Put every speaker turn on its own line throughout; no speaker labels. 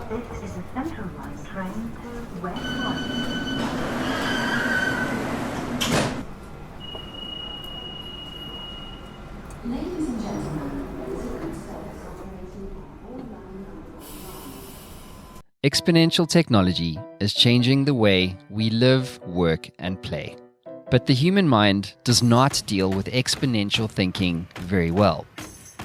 This is a Central Line train to West London.
Ladies and gentlemen, there is a good service operating on all lines of the
Exponential technology is changing the way we live, work, and play. But the human mind does not deal with exponential thinking very well.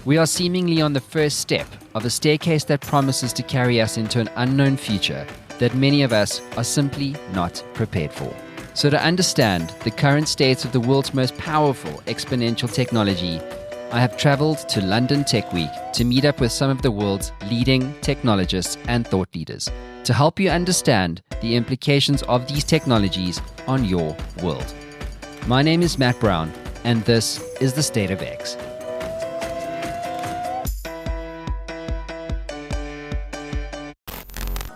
We are seemingly on the first step of a staircase that promises to carry us into an unknown future that many of us are simply not prepared for. So to understand the current state of the world's most powerful exponential technology, I have traveled to London Tech Week to meet up with some of the world's leading technologists and thought leaders to help you understand the implications of these technologies on your world. My name is Matt Brown, and this is The State of X.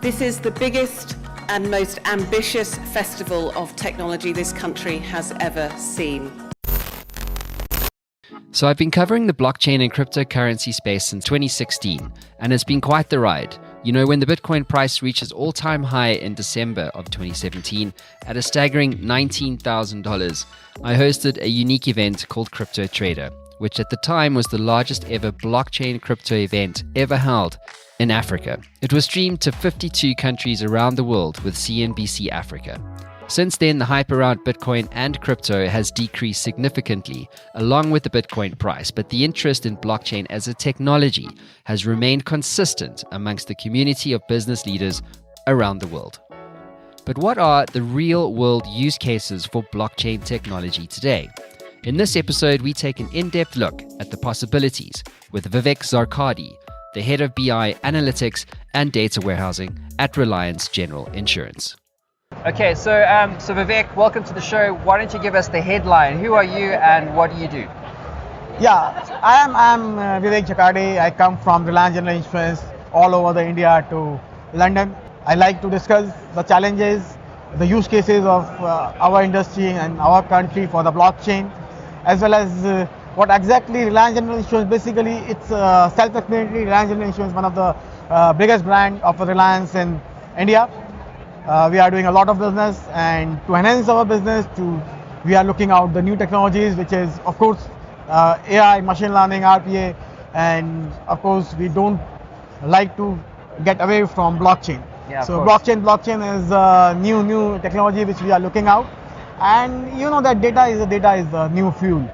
This is the biggest and most ambitious festival of technology this country has ever seen.
So I've been covering the blockchain and cryptocurrency space since 2016, and it's been quite the ride. You know, when the Bitcoin price reaches all-time high in December of 2017 at a staggering $19,000, I hosted a unique event called Crypto Trader, which at the time was the largest ever blockchain crypto event ever held in Africa. It was streamed to 52 countries around the world with CNBC Africa. Since then, the hype around Bitcoin and crypto has decreased significantly, along with the Bitcoin price, but the interest in blockchain as a technology has remained consistent amongst the community of business leaders around the world. But what are the real-world use cases for blockchain technology today? In this episode, we take an in-depth look at the possibilities with Vivek Zarkadi, the head of BI Analytics and Data Warehousing at Reliance General Insurance. Okay, so Vivek, welcome to the show. Why don't you give us the headline? Who are you and what do you do?
Yeah, I'm Vivek Zarkadi. I come from Reliance General Insurance all over the India to London. I like to discuss the challenges, the use cases of our industry and our country for the blockchain, as well as what exactly Reliance General Insurance. Basically, it's self-explanatory. Reliance General Insurance is one of the biggest brand of Reliance in India. We are doing a lot of business, and to enhance our business, we are looking out the new technologies, which is of course AI, machine learning, RPA, and of course we don't like to get away from blockchain.
Yeah,
so blockchain is a new technology which we are looking out, and you know that data is the new fuel,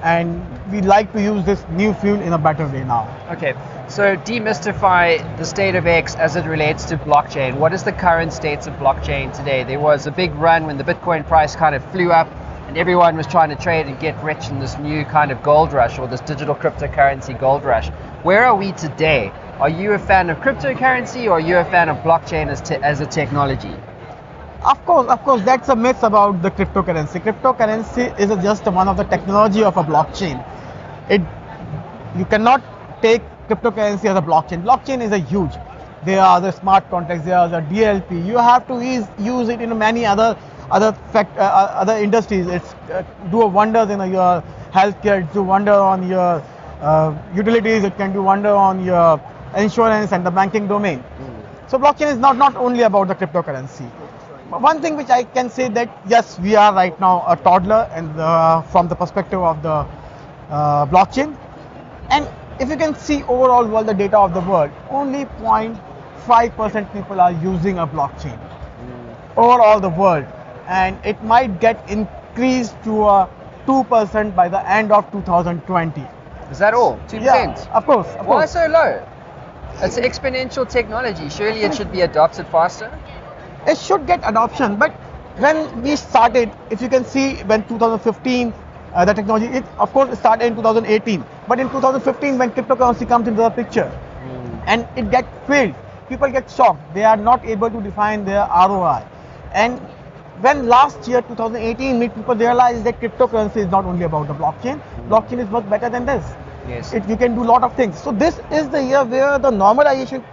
and we like to use this new fuel in a better way now.
Okay, so demystify the state of X as it relates to blockchain. What is the current state of blockchain today? There was a big run when the Bitcoin price kind of flew up and everyone was trying to trade and get rich in this new kind of gold rush, or this digital cryptocurrency gold rush. Where are we today? Are you a fan of cryptocurrency, or are you a fan of blockchain as a technology?
Of course, that's a myth about the cryptocurrency. Cryptocurrency is just one of the technology of a blockchain. You cannot take cryptocurrency as a blockchain. Blockchain is a huge. There are the smart contracts. There are the DLP. You have to use it in many other industries. It's do wonders in your healthcare. Do wonder on your utilities. It can do wonder on your insurance and the banking domain. So blockchain is not only about the cryptocurrency. One thing which I can say that yes, we are right now a toddler, and from the perspective of the blockchain. And if you can see overall world, the data of the world, only 0.5% people are using a blockchain overall the world, and it might get increased to 2% by the end of 2020.
Is that all? 2%?
Yeah, of course.
Why so low? It's exponential technology. Surely it should be adopted faster?
It should get adoption, but when we started, if you can see, when 2015 the technology, it of course started in 2018, but in 2015 when cryptocurrency comes into the picture and it gets failed, people get shocked. They are not able to define their ROI. And when last year 2018 people realized that cryptocurrency is not only about the blockchain, blockchain is much better than this.
Yes.
You can do a lot of things. So this is the year where the normalization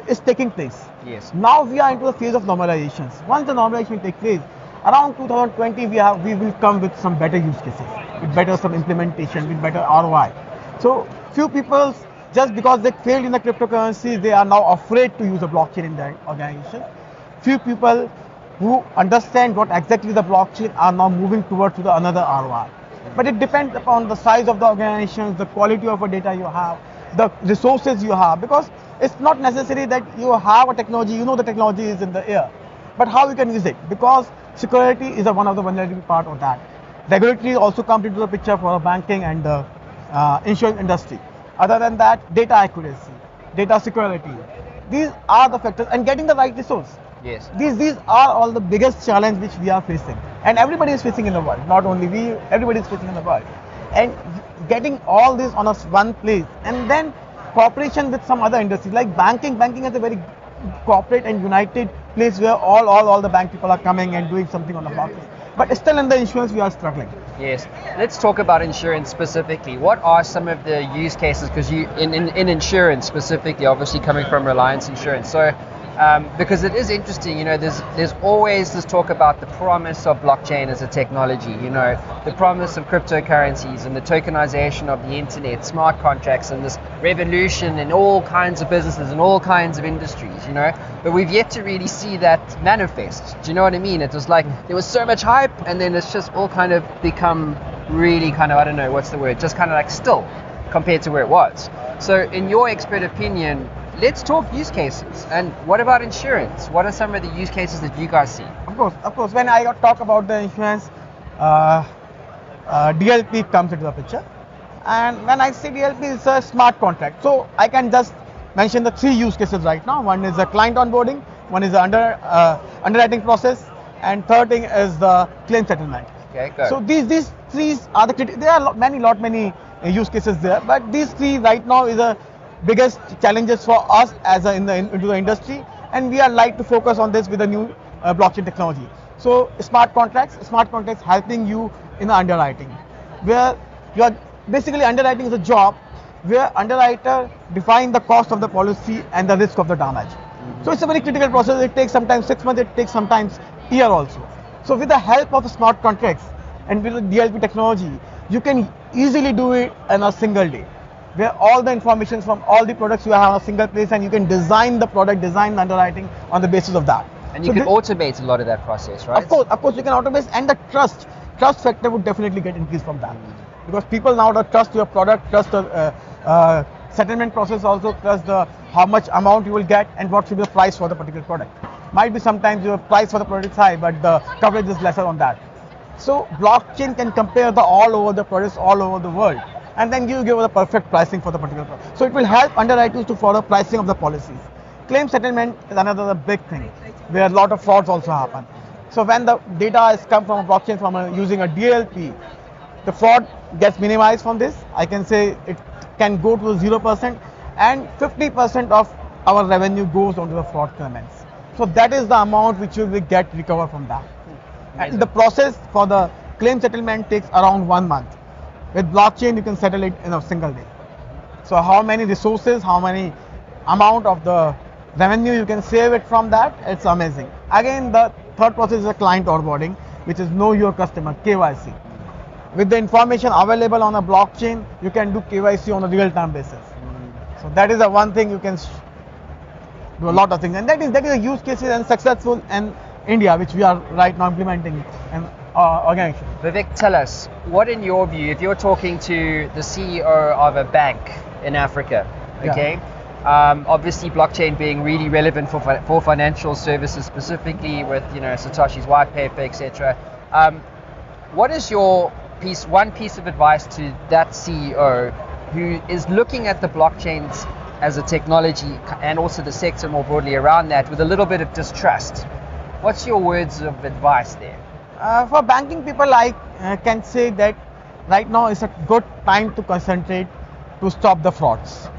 is taking place.
Yes.
Now we are into the phase of normalizations. Once the normalization takes place, around 2020 we will come with some better use cases, with better some implementation, with better ROI. So few people just because they failed in the cryptocurrency, they are now afraid to use a blockchain in their organization. Few people who understand what exactly the blockchain are now moving towards to the another ROI. But it depends upon the size of the organizations, the quality of the data you have, the resources you have, because it's not necessary that you have a technology, you know the technology is in the air, but how you can use it, because security is one of the vulnerable part of that. Regulatory also comes into the picture for the banking and the insurance industry. Other than that, data accuracy, data security, these are the factors, and getting the right resource.
Yes.
These are all the biggest challenge which we are facing, and everybody is facing in the world. Not only we, everybody is facing in the world, and getting all this on a one place, and then cooperation with some other industries like banking. Banking is a very corporate and united place where all the bank people are coming and doing something on the market. But still in the insurance we are struggling.
Yes. Let's talk about insurance specifically. What are some of the use cases? Because you in insurance specifically, obviously coming from Reliance Insurance, so. Because it is interesting, there's always this talk about the promise of blockchain as a technology, the promise of cryptocurrencies and the tokenization of the internet, smart contracts, and this revolution in all kinds of businesses and all kinds of industries, but we've yet to really see that manifest. Do you know what I mean? It was like there was so much hype, and then it's just all kind of become really kind of, I don't know, what's the word, just kind of like still compared to where it was. So in your expert opinion, let's talk use cases. And what about insurance? What are some of the use cases that you guys see?
Of course. When I talk about the insurance, DLP comes into the picture. And when I say DLP, it's a smart contract. So I can just mention the three use cases right now. One is the client onboarding, one is the underwriting process, and third thing is the claim settlement.
Okay, good.
So these three are there are many use cases there, but these three right now is the biggest challenges for us as into the industry, and we are like to focus on this with the new blockchain technology. So smart contracts helping you in the underwriting, where you are basically underwriting is a job where underwriter define the cost of the policy and the risk of the damage. So it's a very critical process. It takes sometimes 6 months, it takes sometimes year also. So with the help of smart contracts and with the DLP technology, you can easily do it in a single day, where all the information from all the products you have in a single place, and you can design the product, design the underwriting on the basis of that.
And you can automate a lot of that process, right?
Of course you can automate, and the trust factor would definitely get increased from that, because people now trust your product, trust the settlement process, also trust the how much amount you will get and what should be the price for the particular product. Might be sometimes your price for the product is high, but the coverage is lesser on that. So blockchain can compare the all over the products all over the world, and then give the perfect pricing for the particular product. So it will help underwriters to follow pricing of the policies. Claim settlement is another big thing, where a lot of frauds also happen. So when the data has come from a blockchain using a DLP, the fraud gets minimized from this. I can say it can go to 0%, and 50% of our revenue goes onto the fraud claimants. So that is the amount which you will get recovered from that. And the process for the claim settlement takes around 1 month. With blockchain, you can settle it in a single day. So how many resources, how many amount of the revenue you can save it from that, it's amazing. Again, the third process is a client onboarding, which is know your customer, KYC. With the information available on a blockchain, you can do KYC on a real-time basis. So that is the one thing you can do a lot of things, and that is a use cases and successful in India, which we are right now implementing in our organization.
Vivek, tell us, what in your view, if you're talking to the CEO of a bank in Africa, okay, obviously blockchain being really relevant for financial services, specifically with Satoshi's white paper, etc. What is your one piece of advice to that CEO who is looking at the blockchains as a technology and also the sector more broadly around that with a little bit of distrust? What's your words of advice there?
For banking people, I can say that right now is a good time to concentrate to stop the frauds.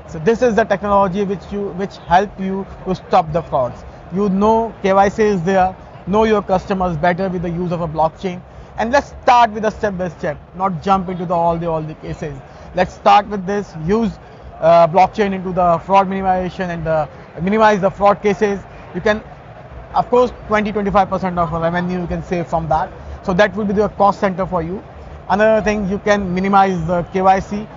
So this is the technology which help you to stop the frauds. KYC is there, know your customers better with the use of a blockchain, and let's start with a step by step, not jump into all the cases. Let's start with this, use blockchain into the fraud minimization and minimize the fraud cases. You can, of course, 20-25% of revenue you can save from that. So that will be the cost center for you. Another thing, you can minimize the KYC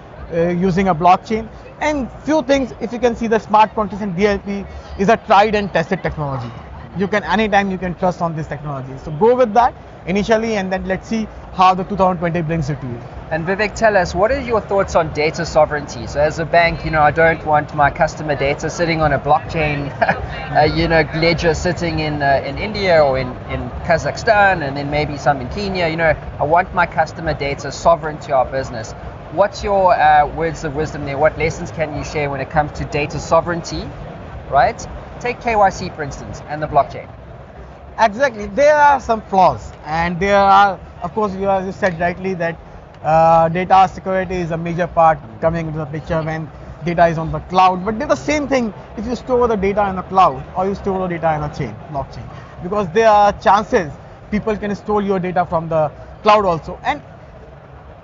using a blockchain. And few things, if you can see, the smart contracts and DLP is a tried and tested technology. You can anytime you can trust on this technology. So go with that initially, and then let's see how the 2020 brings it to you.
And Vivek, tell us, what are your thoughts on data sovereignty? So as a bank, I don't want my customer data sitting on a blockchain, ledger sitting in India or in Kazakhstan, and then maybe some in Kenya. I want my customer data sovereign to our business. What's your words of wisdom there? What lessons can you share when it comes to data sovereignty, right? Take KYC, for instance, and the blockchain.
Exactly, there are some flaws, and there are, of course, you said rightly that data security is a major part coming into the picture when data is on the cloud. But they're the same thing if you store the data in the cloud or you store the data in a blockchain, because there are chances people can store your data from the cloud also. And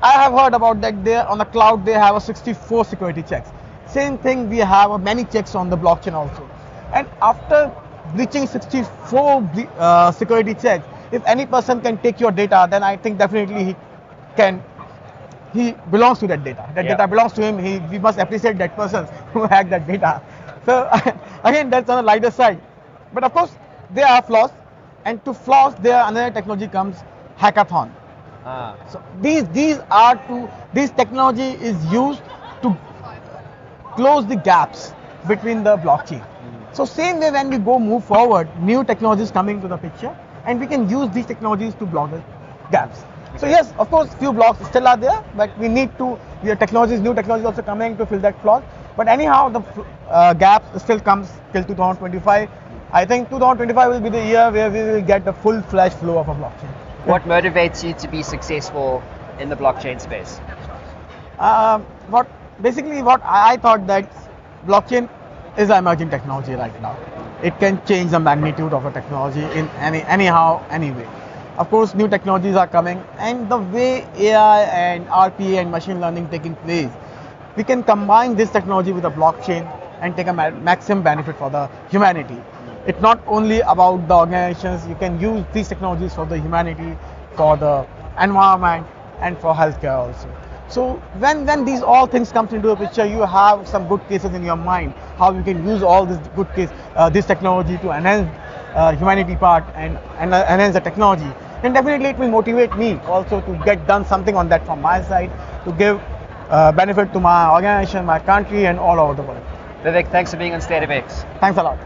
I have heard about that there on the cloud they have a 64 security checks. Same thing, we have many checks on the blockchain also. And after breaching 64 security checks, if any person can take your data, then I think definitely he belongs to that data. That data belongs to him. We must appreciate that person who hacked that data. So again, that's on the lighter side. But of course, there are flaws, and to flaws, there another technology comes, hackathon. So these technology is used to close the gaps between the blockchain. So same way when we move forward, new technologies coming to the picture, and we can use these technologies to block the gaps. So yes, of course, few blocks still are there, but we need to, new technologies also coming to fill that flaws. But anyhow, the gap still comes till 2025. I think 2025 will be the year where we will get the full-fledged flow of a blockchain.
What motivates you to be successful in the blockchain space?
What I thought that blockchain is an emerging technology right now. It can change the magnitude of a technology in any way. Of course, new technologies are coming, and the way AI and RPA and machine learning taking place, we can combine this technology with a blockchain and take a maximum benefit for the humanity. It's not only about the organizations. You can use these technologies for the humanity, for the environment, and for healthcare also. So when these all things comes into the picture, you have some good cases in your mind how you can use all this technology to enhance humanity part and enhance the technology. And definitely it will motivate me also to get done something on that from my side to give benefit to my organization, my country, and all over the world.
Vivek, thanks for being on State of X.
Thanks a lot.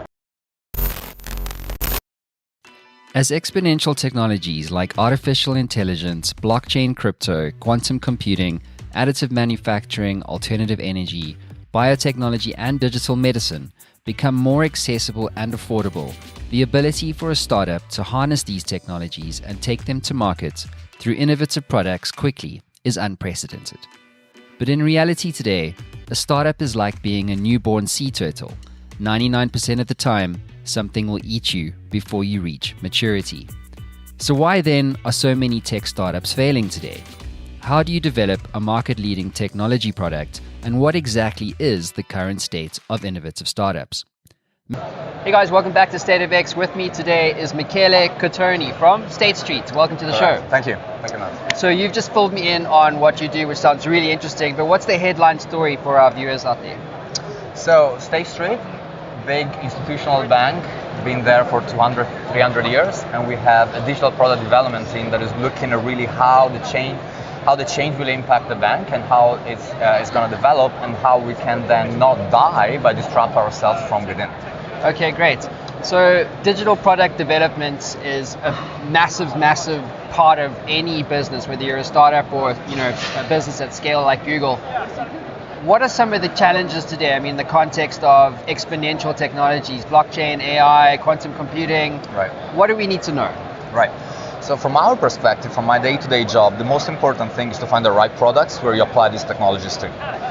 As exponential technologies like artificial intelligence, blockchain, crypto, quantum computing, additive manufacturing, alternative energy, biotechnology, and digital medicine become more accessible and affordable, the ability for a startup to harness these technologies and take them to market through innovative products quickly is unprecedented. But in reality today, a startup is like being a newborn sea turtle. 99% of the time, something will eat you before you reach maturity. So why then are so many tech startups failing today? How do you develop a market-leading technology product, and what exactly is the current state of innovative startups? Hey guys, welcome back to State of X. With me today is Michele Cotoni from State Street. Welcome to the show.
Thank you. Thank you, Matt.
So you've just filled me in on what you do, which sounds really interesting, but what's the headline story for our viewers out there?
So, State Street, big institutional bank, been there for 200, 300 years, and we have a digital product development team that is looking at really how the change will impact the bank and how it's going to develop, and how we can then not die but disrupt ourselves from within.
Okay, great. So digital product development is a massive part of any business, whether you're a startup or a business at scale like Google. What are some of the challenges today? I mean, in the context of exponential technologies, blockchain, AI, quantum computing.
Right.
What do we need to know?
Right. So from our perspective, from my day-to-day job, the most important thing is to find the right products where you apply these technologies to.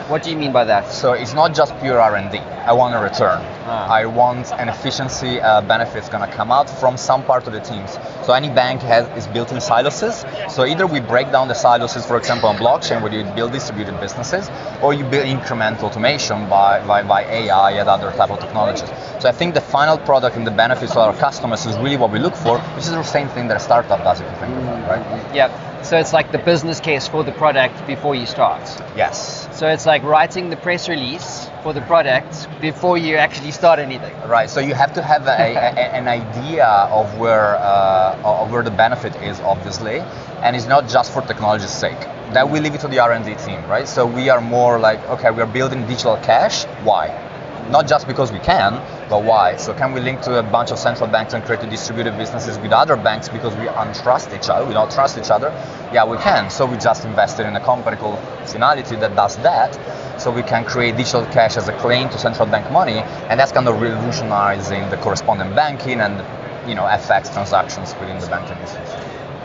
What do you mean by that?
So it's not just pure R&D. I want a return. I want an efficiency benefits going to come out from some part of the teams. So any bank is built in silos. So either we break down the silos, for example, on blockchain, where you build distributed businesses, or you build incremental automation by AI and other type of technologies. So I think the final product and the benefits of our customers is really what we look for, which is the same thing that a startup does, if you think about it, right?
Yeah. So it's like the business case for the product before you start.
Yes.
So it's like writing the press release for the product before you actually start anything.
Right. So you have to have an idea of where the benefit is, obviously, and it's not just for technology's sake. That we leave it to the R&D team, right? So we are more like, okay, we are building digital cash. Why? Not just because we can, but why? So can we link to a bunch of central banks and create distributed businesses with other banks because we untrust each other? We don't trust each other. Yeah, we can. So we just invested in a company called Finality that does that. So we can create digital cash as a claim to central bank money, and that's kind of revolutionizing the correspondent banking and FX transactions within the banking industry.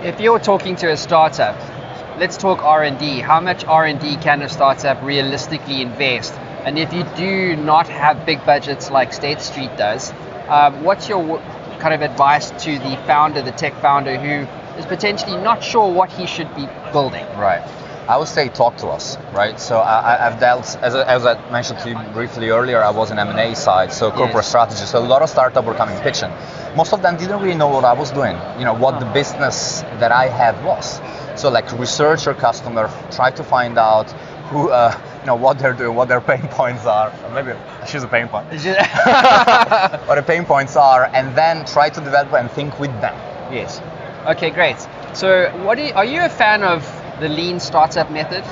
If you're talking to a startup, let's talk R&D. How much R&D can a startup realistically invest? And if you do not have big budgets like State Street does, what's your kind of advice to the founder, the tech founder, who is potentially not sure what he should be building?
Right. I would say talk to us, right? So I've dealt, as I mentioned to you briefly earlier, I was in M&A side, so corporate strategy. So a lot of startups were coming pitching. Most of them didn't really know what I was doing, what the business that I had was. So like research your customer, try to find out who, what they're doing, what their pain points are. Or maybe she's a pain point. What the pain points are, and then try to develop and think with them.
Yes. Okay, great. So are you a fan of the lean startup method?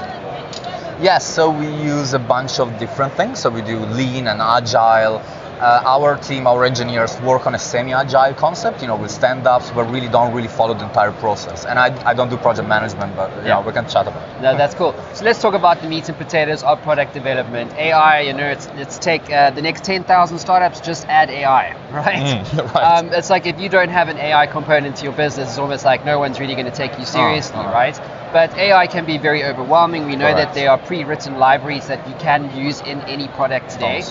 Yes, so we use a bunch of different things. So we do lean and agile. Our team, our engineers work on a semi-agile concept, with stand-ups, but really don't follow the entire process. And I don't do project management, but we can chat about it.
No, that's cool. So let's talk about the meat and potatoes of product development. AI, let's take the next 10,000 startups, just add AI, right?
Right.
It's like if you don't have an AI component to your business, it's almost like no one's really going to take you seriously, right? But AI can be very overwhelming. We know that there are pre-written libraries that you can use in any product today.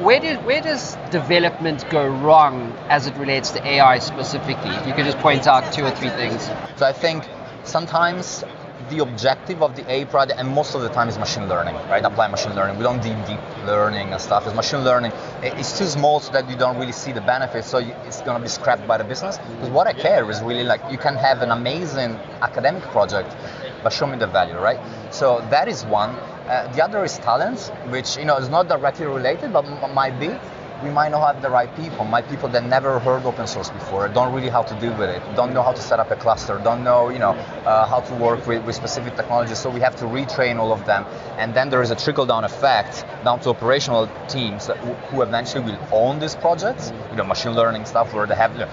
Where does development go wrong as it relates to AI specifically? If you could just point out 2 or 3 things.
So I think sometimes the objective of the AI product, and most of the time, is machine learning, right? Apply machine learning. We don't do deep learning and stuff. It's machine learning. It's too small so that you don't really see the benefits, so it's going to be scrapped by the business. Because what I care is really like you can have an amazing academic project, but show me the value, right? So that is one. The other is talent, which is not directly related, but might be. We might not have the right people that never heard open source before, don't really how to deal with it, don't know how to set up a cluster, don't know how to work with specific technologies. So we have to retrain all of them, and then there is a trickle-down effect down to operational teams who eventually will own these projects. Machine learning stuff where they have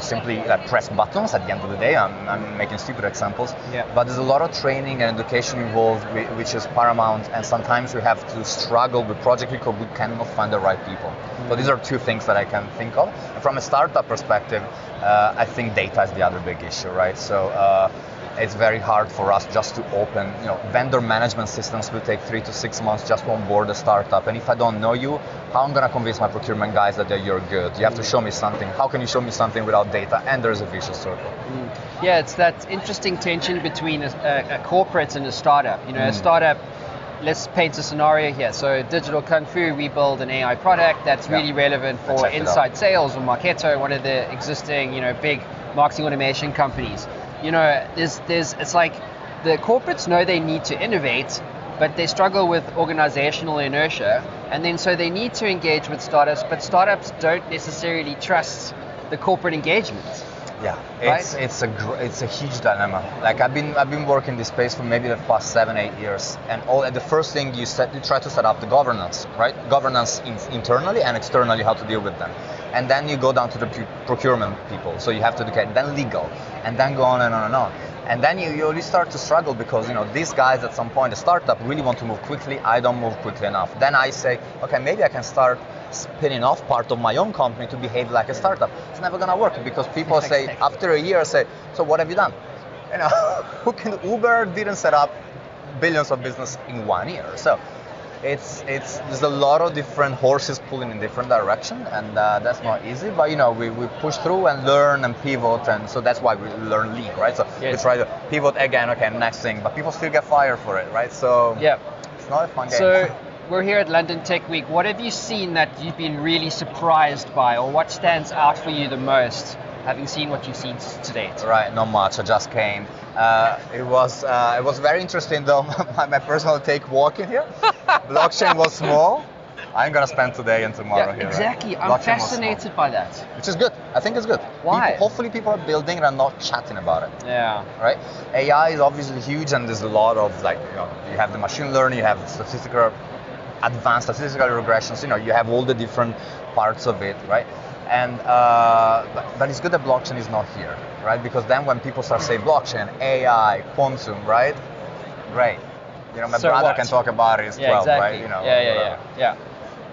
simply press buttons at the end of the day. I'm making stupid examples. But there's a lot of training and education involved, which is paramount, and sometimes we have to struggle with project because we cannot find the right people. So these are 2 things that I can think of. And from a startup perspective, I think data is the other big issue, right? So it's very hard for us just to open, vendor management systems will take 3 to 6 months just to onboard a startup. And if I don't know you, how am I going to convince my procurement guys that you're good? You have to show me something. How can you show me something without data? And there's a vicious circle.
Yeah, it's that interesting tension between a corporate and a startup. A startup, let's paint a scenario here. So Digital Kung Fu, we build an AI product that's really relevant for inside sales or Marketo, one of the existing, big marketing automation companies. It's like the corporates know they need to innovate, but they struggle with organizational inertia, and then so they need to engage with startups, but startups don't necessarily trust the corporate engagement.
Yeah, it's a huge dilemma. Like I've been working this space for maybe the past 7-8 years, and the first thing you try to set up the governance, right? Governance internally and externally, how to deal with them, and then you go down to the procurement people. So you have to educate, then legal, and then go on and on and on. And then you really start to struggle because these guys at some point, a startup, really want to move quickly. I don't move quickly enough. Then I say, okay, maybe I can start spinning off part of my own company to behave like a startup. It's never gonna work because people say after a year, say, so what have you done? Uber didn't set up billions of business in 1 year. So there's a lot of different horses pulling in different direction, and that's not easy. But we push through and learn and pivot, and so that's why we learn lean, right? So we try to pivot again. Okay, next thing, but people still get fired for it, right? So it's not a fun game.
So we're here at London Tech Week. What have you seen that you've been really surprised by, or what stands out for you the most having seen what you've seen to date?
Right, not much. I just came. It was very interesting though. my personal take walking here. Blockchain was small. I'm gonna spend today and tomorrow here.
Exactly.
Right?
I'm fascinated by that.
Which is good. I think it's good.
Why?
Hopefully people are building and are not chatting about it.
Yeah.
Right? AI is obviously huge, and there's a lot of you have the machine learning, you have advanced statistical regressions. You have all the different parts of it, right? And but it's good that blockchain is not here, right? Because then when people start saying blockchain, AI, quantum, right? Great. My
So
brother
what?
can talk about it as
Yeah,
well,
exactly.
right?
Yeah.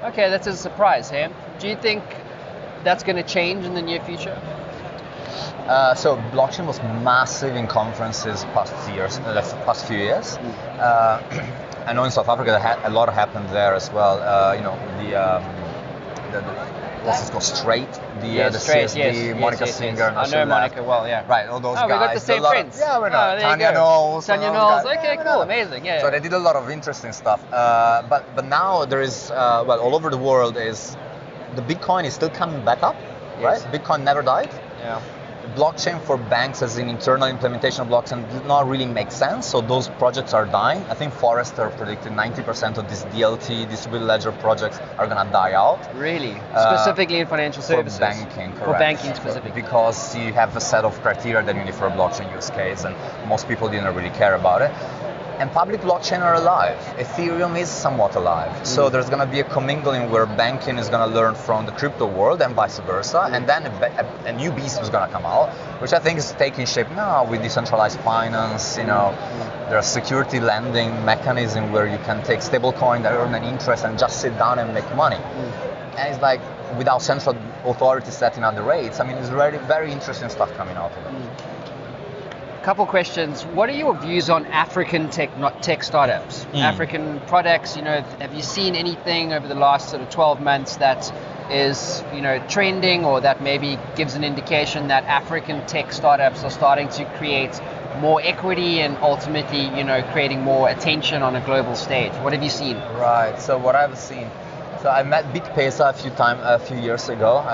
Okay, that's a surprise, hey? Do you think that's going to change in the near future?
So blockchain was massive in conferences past few years. I know in South Africa a lot happened there as well. What's it called? Straight, the
Straight,
CSD, Monica Singer.
I know Monica well, yeah.
Right, all those
Oh,
guys.
we got the same friends.
Yeah, we know.
Oh, there you
Tanya
go.
Knowles.
Tanya
and
Knowles.
those guys.
Okay,
Yeah, we
cool,
know.
amazing. Yeah.
So they did a lot of interesting stuff. But now there is, all over the world the Bitcoin is still coming back up,
Yes.
right? Bitcoin never died.
Yeah.
Blockchain for banks as an internal implementation of blockchain did not really make sense, so those projects are dying. I think Forrester predicted 90% of these DLT, distributed ledger projects, are going to die out.
Really? Specifically in financial services?
For banking, correct.
For banking specifically.
Because you have a set of criteria that you need for a blockchain use case, and most people didn't really care about it. And public blockchain are alive. Ethereum is somewhat alive. So there's going to be a commingling where banking is going to learn from the crypto world and vice versa. And then a new beast is going to come out, which I think is taking shape now with decentralized finance. There's security lending mechanism where you can take stablecoin that earn an interest and just sit down and make money. And it's like without central authority setting out the rates. I mean, it's very, very interesting stuff coming out of it.
Couple questions. What are your views on African tech startups? African products, have you seen anything over the last sort of 12 months that is, trending, or that maybe gives an indication that African tech startups are starting to create more equity and ultimately, creating more attention on a global stage? What have you seen?
Right. So what I've seen. So I met BitPesa a few years ago.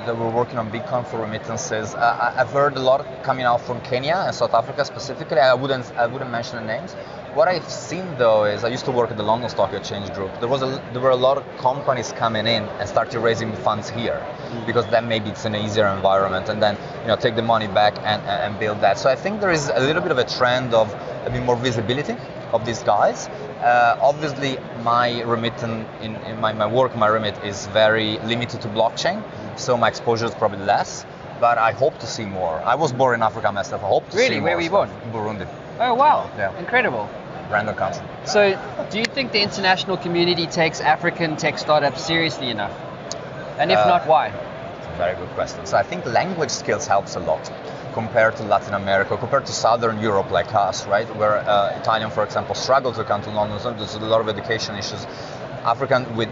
They were working on Bitcoin for remittances. I've heard a lot coming out from Kenya and South Africa specifically. I wouldn't mention the names. What I've seen though is I used to work at the London Stock Exchange Group. There were a lot of companies coming in and started raising funds here because then maybe it's an easier environment, and then take the money back and build that. So I think there is a little bit of a trend of a bit more visibility of these guys. Obviously, my remit in my work, my remit is very limited to blockchain, so my exposure is probably less. But I hope to see more. I was born in Africa myself. I hope to see more.
Really? Where were you born?
In Burundi.
Oh wow!
Yeah.
Incredible.
Random country.
So, do you think the international community takes African tech startups seriously enough? And if not, why?
Very good question. So I think language skills helps a lot compared to Latin America, compared to Southern Europe like us, right? Where Italian, for example, struggle to come to London. So there's a lot of education issues. African, with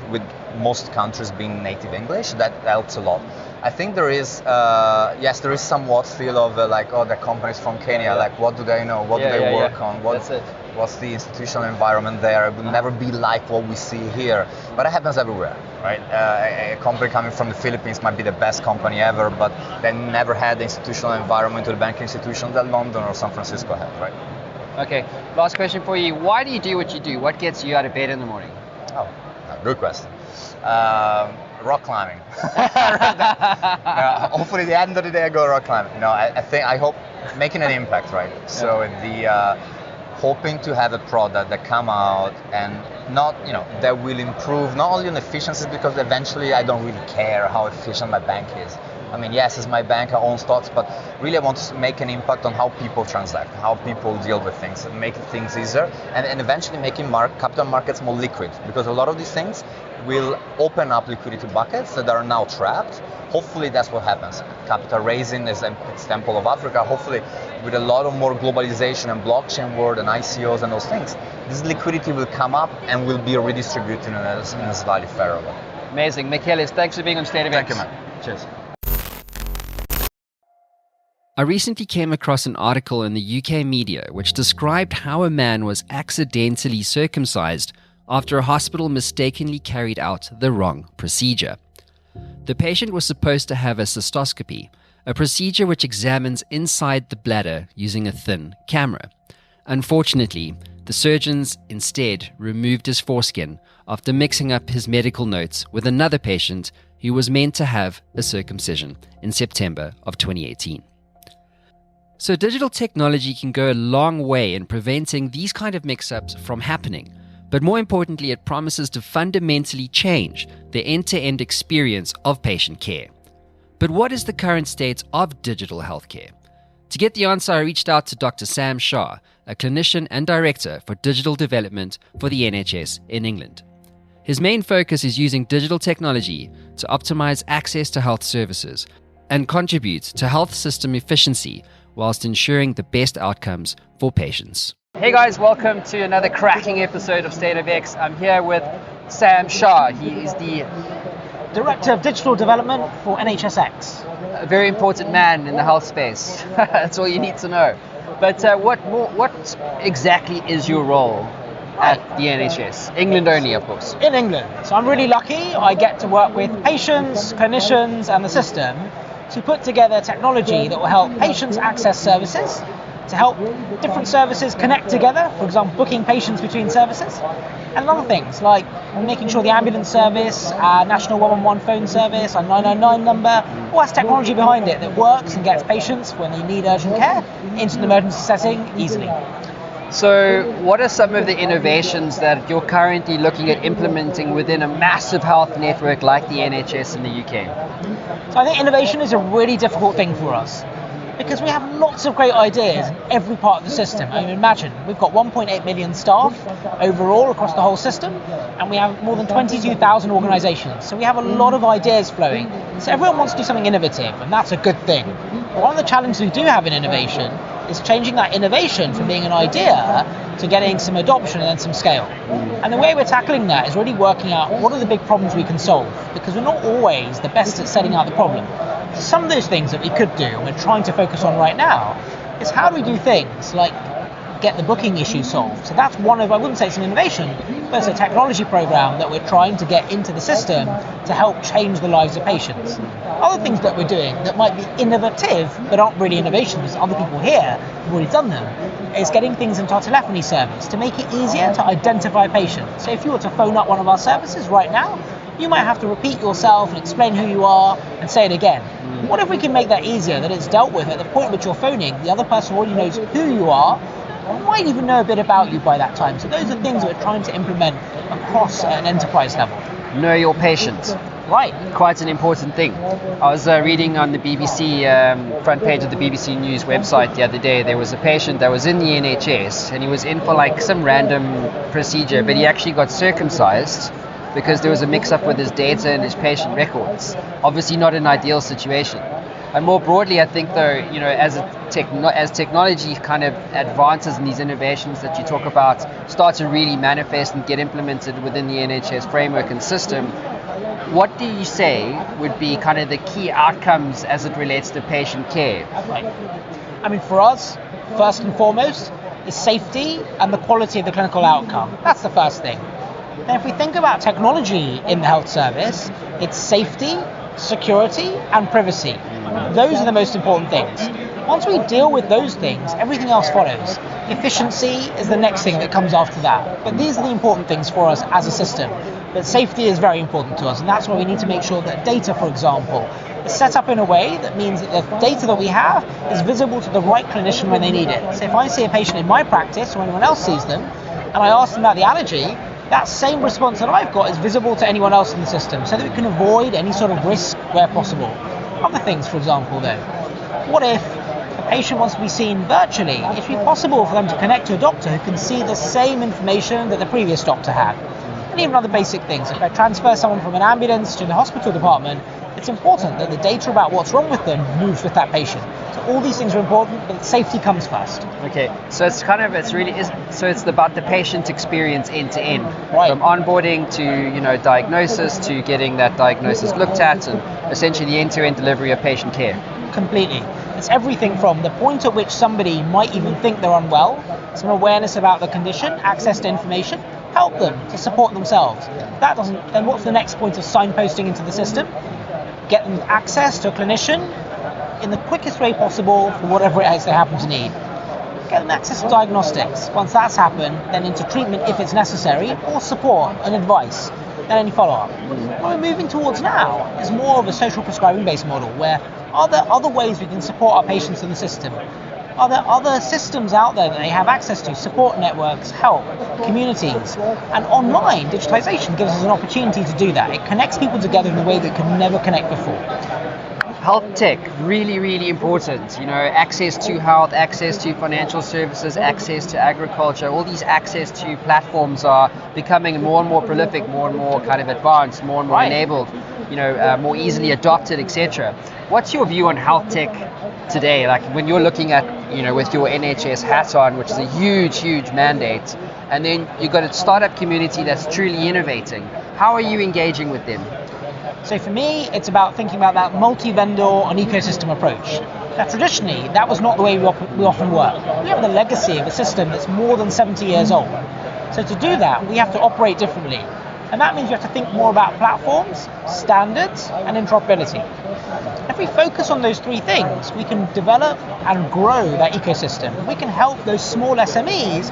most countries being native English, that helps a lot. I think there is, there is somewhat still of the companies from Kenya, like what do they know? What do they work on?
That's it.
What's the institutional environment there? It will never be like what we see here, but it happens everywhere, right? A company coming from the Philippines might be the best company ever, but they never had the institutional environment or the banking institution that London or San Francisco had, right?
Okay, last question for you. Why do you do what you do? What gets you out of bed in the morning?
Oh, good question. Rock climbing. Hopefully, at the end of the day, I go rock climbing. I hope making an impact, right? So hoping to have a product that come out and that will improve not only on efficiency, because eventually I don't really care how efficient my bank is. I mean, yes, it's my bank, I own stocks, but really I want to make an impact on how people transact, how people deal with things, and make things easier, and eventually making capital markets more liquid, because a lot of these things will open up liquidity buckets that are now trapped. Hopefully that's what happens. Capital raising is an example of Africa. Hopefully with a lot of more globalization and blockchain world and ICOs and those things, this liquidity will come up and will be redistributed in a slightly fairer way.
Amazing. Michaelis, thanks for being on State of
Thank
X.
you, man. Cheers.
I recently came across an article in the UK media which described how a man was accidentally circumcised after a hospital mistakenly carried out the wrong procedure. The patient was supposed to have a cystoscopy, a procedure which examines inside the bladder using a thin camera. Unfortunately, the surgeons instead removed his foreskin after mixing up his medical notes with another patient who was meant to have a circumcision in September of 2018. So digital technology can go a long way in preventing these kind of mix-ups from happening, but more importantly, it promises to fundamentally change the end-to-end experience of patient care. But what is the current state of digital healthcare? To get the answer, I reached out to Dr. Sam Shah, a clinician and director for digital development for the NHS in England. His main focus is using digital technology to optimize access to health services and contribute to health system efficiency whilst ensuring the best outcomes for patients.
Hey guys, welcome to another cracking episode of State of X. I'm here with Sam Shah. He is the
Director of Digital Development for NHSX.
a very important man in the health space. That's all you need to know. But what exactly is your role at the NHS? England only, of course.
In England. So I'm really lucky. I get to work with patients, clinicians and the system to put together technology that will help patients access services, to help different services connect together, for example, booking patients between services, and other things like making sure the ambulance service, our national 111 phone service, our 999 number, all has technology behind it that works and gets patients when they need urgent care into an emergency setting easily.
So what are some of the innovations that you're currently looking at implementing within a massive health network like the NHS in the UK?
So I think innovation is a really difficult thing for us because we have lots of great ideas in every part of the system. I mean, imagine, we've got 1.8 million staff overall across the whole system, and we have more than 22,000 organisations. So we have a lot of ideas flowing. So everyone wants to do something innovative, and that's a good thing. But one of the challenges we do have in innovation is changing that innovation from being an idea to getting some adoption and then some scale. And the way we're tackling that is really working out what are the big problems we can solve, because we're not always the best at setting out the problem. Some of those things that we could do, and we're trying to focus on right now, is how do we do things like get the booking issue solved. So that's one of, I wouldn't say it's an innovation, but it's a technology program that we're trying to get into the system to help change the lives of patients. Other things that we're doing that might be innovative but aren't really innovations, other people here have already done them, is getting things into our telephony service to make it easier to identify patients. So if you were to phone up one of our services right now, you might have to repeat yourself and explain who you are and say it again. What if we can make that easier, that it's dealt with at the point at which you're phoning, the other person already knows who you are, and might even know a bit about you by that time. So those are things that we're trying to implement across an enterprise level.
Know your patient.
Right.
Quite an important thing. I was reading on the BBC front page of the BBC News website the other day. There was a patient that was in the NHS and he was in for like some random procedure, but he actually got circumcised because there was a mix-up with his data and his patient records. Obviously not an ideal situation. And more broadly, I think though, you know, as technology kind of advances and these innovations that you talk about start to really manifest and get implemented within the NHS framework and system, what do you say would be kind of the key outcomes as it relates to patient care?
Right. I mean, for us, first and foremost, is safety and the quality of the clinical outcome. That's the first thing. And if we think about technology in the health service, it's safety, security, and privacy. Those are the most important things. Once we deal with those things, everything else follows. Efficiency is the next thing that comes after that. But these are the important things for us as a system. But safety is very important to us, and that's why we need to make sure that data, for example, is set up in a way that means that the data that we have is visible to the right clinician when they need it. So if I see a patient in my practice or anyone else sees them, and I ask them about the allergy, that same response that I've got is visible to anyone else in the system, so that we can avoid any sort of risk where possible. Other things, for example, though, what if a patient wants to be seen virtually? It should be possible for them to connect to a doctor who can see the same information that the previous doctor had. And even other basic things. If I transfer someone from an ambulance to the hospital department, it's important that the data about what's wrong with them moves with that patient. So all these things are important, but safety comes first.
Okay, so it's about the patient experience end to end,
Right.
From onboarding to diagnosis to getting that diagnosis looked at, and essentially the end-to-end delivery of patient care.
Completely. It's everything from the point at which somebody might even think they're unwell, some awareness about the condition, access to information, help them to support themselves. That doesn't, then what's the next point of signposting into the system? get them access to a clinician in the quickest way possible for whatever it is they happen to need. Get them access to diagnostics. Once that's happened, then into treatment if it's necessary, or support and advice, and any follow-up. What we're moving towards now is more of a social prescribing-based model, where are there other ways we can support our patients in the system? Are there other systems out there that they have access to, support networks, help, communities? And online, digitalization gives us an opportunity to do that. It connects people together in a way that could never connect before.
Health tech, really, really important. You know, access to health, access to financial services, access to agriculture, all these access to platforms are becoming more and more prolific, more and more kind of advanced, more and more enabled, more easily adopted, etc. What's your view on health tech today? Like when you're looking at, with your NHS hat on, which is a huge, huge mandate, and then you've got a startup community that's truly innovating. How are you engaging with them?
So for me, it's about thinking about that multi-vendor and ecosystem approach. Now traditionally, that was not the way we often work. We have the legacy of a system that's more than 70 years old. So to do that, we have to operate differently. And that means we have to think more about platforms, standards, and interoperability. If we focus on those three things, we can develop and grow that ecosystem. We can help those small SMEs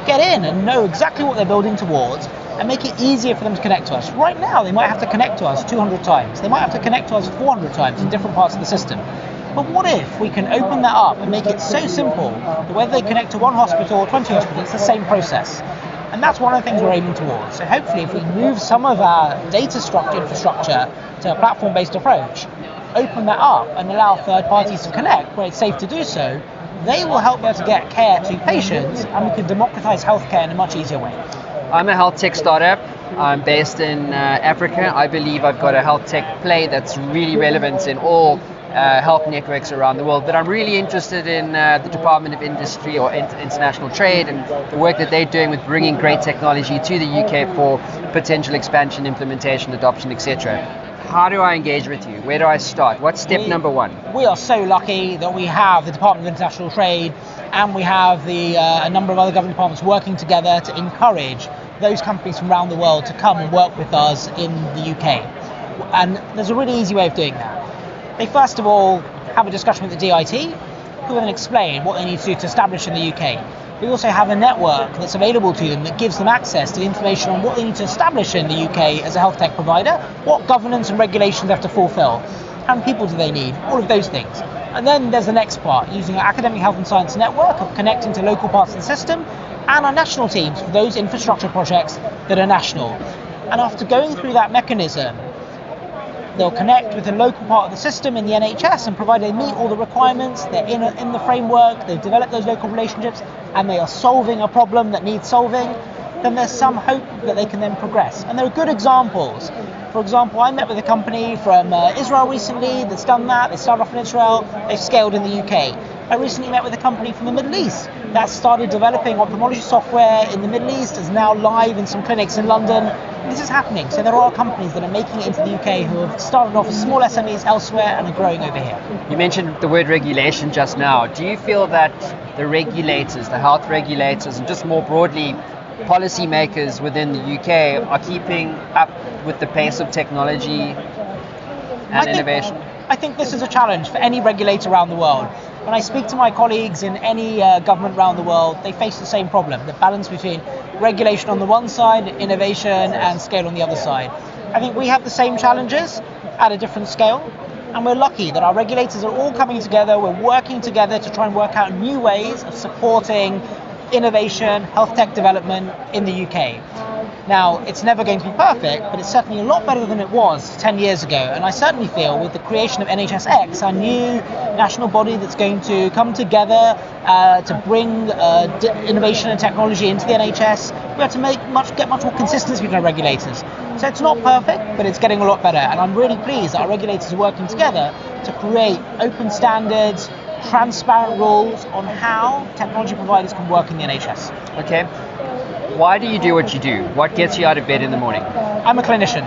get in and know exactly what they're building towards and make it easier for them to connect to us. Right now, they might have to connect to us 200 times. They might have to connect to us 400 times in different parts of the system. But what if we can open that up and make it so simple that whether they connect to one hospital or 20 hospitals, it's the same process. And that's one of the things we're aiming towards. So hopefully if we move some of our data infrastructure to a platform-based approach, open that up and allow third parties to connect where it's safe to do so, they will help us to get care to patients, and we can democratize healthcare in a much easier way.
I'm a health tech startup. I'm based in Africa. I believe I've got a health tech play that's really relevant in all health networks around the world. But I'm really interested in the Department of Industry or International Trade and the work that they're doing with bringing great technology to the UK for potential expansion, implementation, adoption, etc. How do I engage with you? Where do I start? What's step number one?
We are so lucky that we have the Department of International Trade and we have a number of other government departments working together to encourage those companies from around the world to come and work with us in the UK. And there's a really easy way of doing that. They first of all have a discussion with the DIT, who will then explain what they need to do to establish in the UK. We also have a network that's available to them that gives them access to the information on what they need to establish in the UK as a health tech provider, what governance and regulations they have to fulfill, how many people do they need, all of those things. And then there's the next part, using our academic health and science network of connecting to local parts of the system and our national teams for those infrastructure projects that are national. And after going through that mechanism, they'll connect with a local part of the system in the NHS, and provided they meet all the requirements, they're in the framework, they've developed those local relationships, and they are solving a problem that needs solving, then there's some hope that they can then progress. And there are good examples. For example, I met with a company from Israel recently that's done that. They started off in Israel, they've scaled in the UK. I recently met with a company from the Middle East that started developing ophthalmology software in the Middle East, is now live in some clinics in London. This is happening. So there are companies that are making it into the UK who have started off as small SMEs elsewhere and are growing over here.
You mentioned the word regulation just now. Do you feel that the regulators, the health regulators, and just more broadly, policymakers within the UK are keeping up with the pace of technology and innovation?
I think this is a challenge for any regulator around the world. When I speak to my colleagues in any government around the world, they face the same problem, the balance between regulation on the one side, innovation and scale on the other side. I think we have the same challenges at a different scale, and we're lucky that our regulators are all coming together, we're working together to try and work out new ways of supporting innovation, health tech development in the UK. Now, it's never going to be perfect, but it's certainly a lot better than it was 10 years ago. And I certainly feel with the creation of NHSX, our new national body that's going to come together to bring innovation and technology into the NHS, we have to get much more consistency with our regulators. So it's not perfect, but it's getting a lot better. And I'm really pleased that our regulators are working together to create open standards, transparent rules on how technology providers can work in the NHS.
Okay. Why do you do what you do? What gets you out of bed in the morning?
I'm a clinician.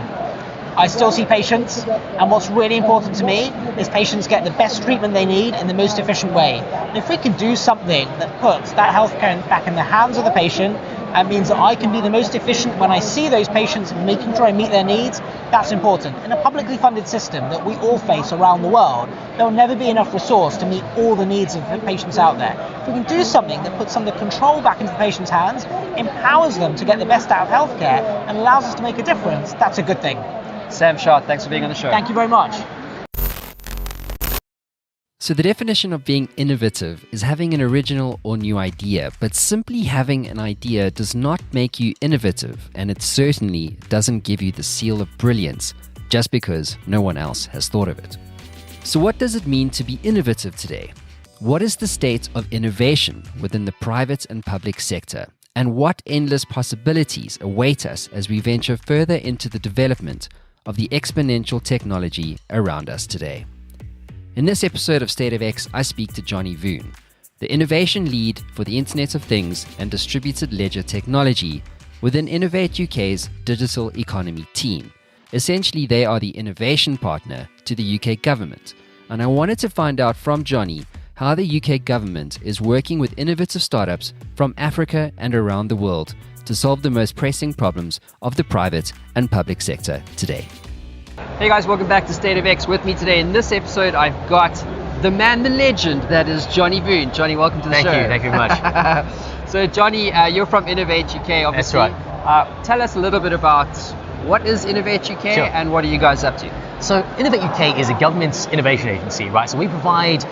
I still see patients, and what's really important to me is patients get the best treatment they need in the most efficient way. And if we can do something that puts that healthcare back in the hands of the patient, and means that I can be the most efficient when I see those patients, making sure I meet their needs. That's important. In a publicly funded system that we all face around the world, there will never be enough resource to meet all the needs of the patients out there. If we can do something that puts some of the control back into the patient's hands, empowers them to get the best out of healthcare, and allows us to make a difference, that's a good thing.
Sam Shah, thanks for being on the show.
Thank you very much.
So, the definition of being innovative is having an original or new idea, but simply having an idea does not make you innovative, and it certainly doesn't give you the seal of brilliance just because no one else has thought of it. So, what does it mean to be innovative today? What is the state of innovation within the private and public sector? And what endless possibilities await us as we venture further into the development of the exponential technology around us today? In this episode of State of X, I speak to Johnny Voon, the innovation lead for the Internet of Things and distributed ledger technology within Innovate UK's digital economy team. Essentially, they are the innovation partner to the UK government. And I wanted to find out from Johnny how the UK government is working with innovative startups from Africa and around the world to solve the most pressing problems of the private and public sector today.
Hey guys, welcome back to State of X. With me today in this episode, I've got the man, the legend, that is Johnny Voon. Johnny, welcome to the show.
Thank you very much.
So Johnny, you're from Innovate UK, obviously.
That's right.
Tell us a little bit about what is Innovate UK and what are you guys up to?
So Innovate UK is a government's innovation agency, right? So we provide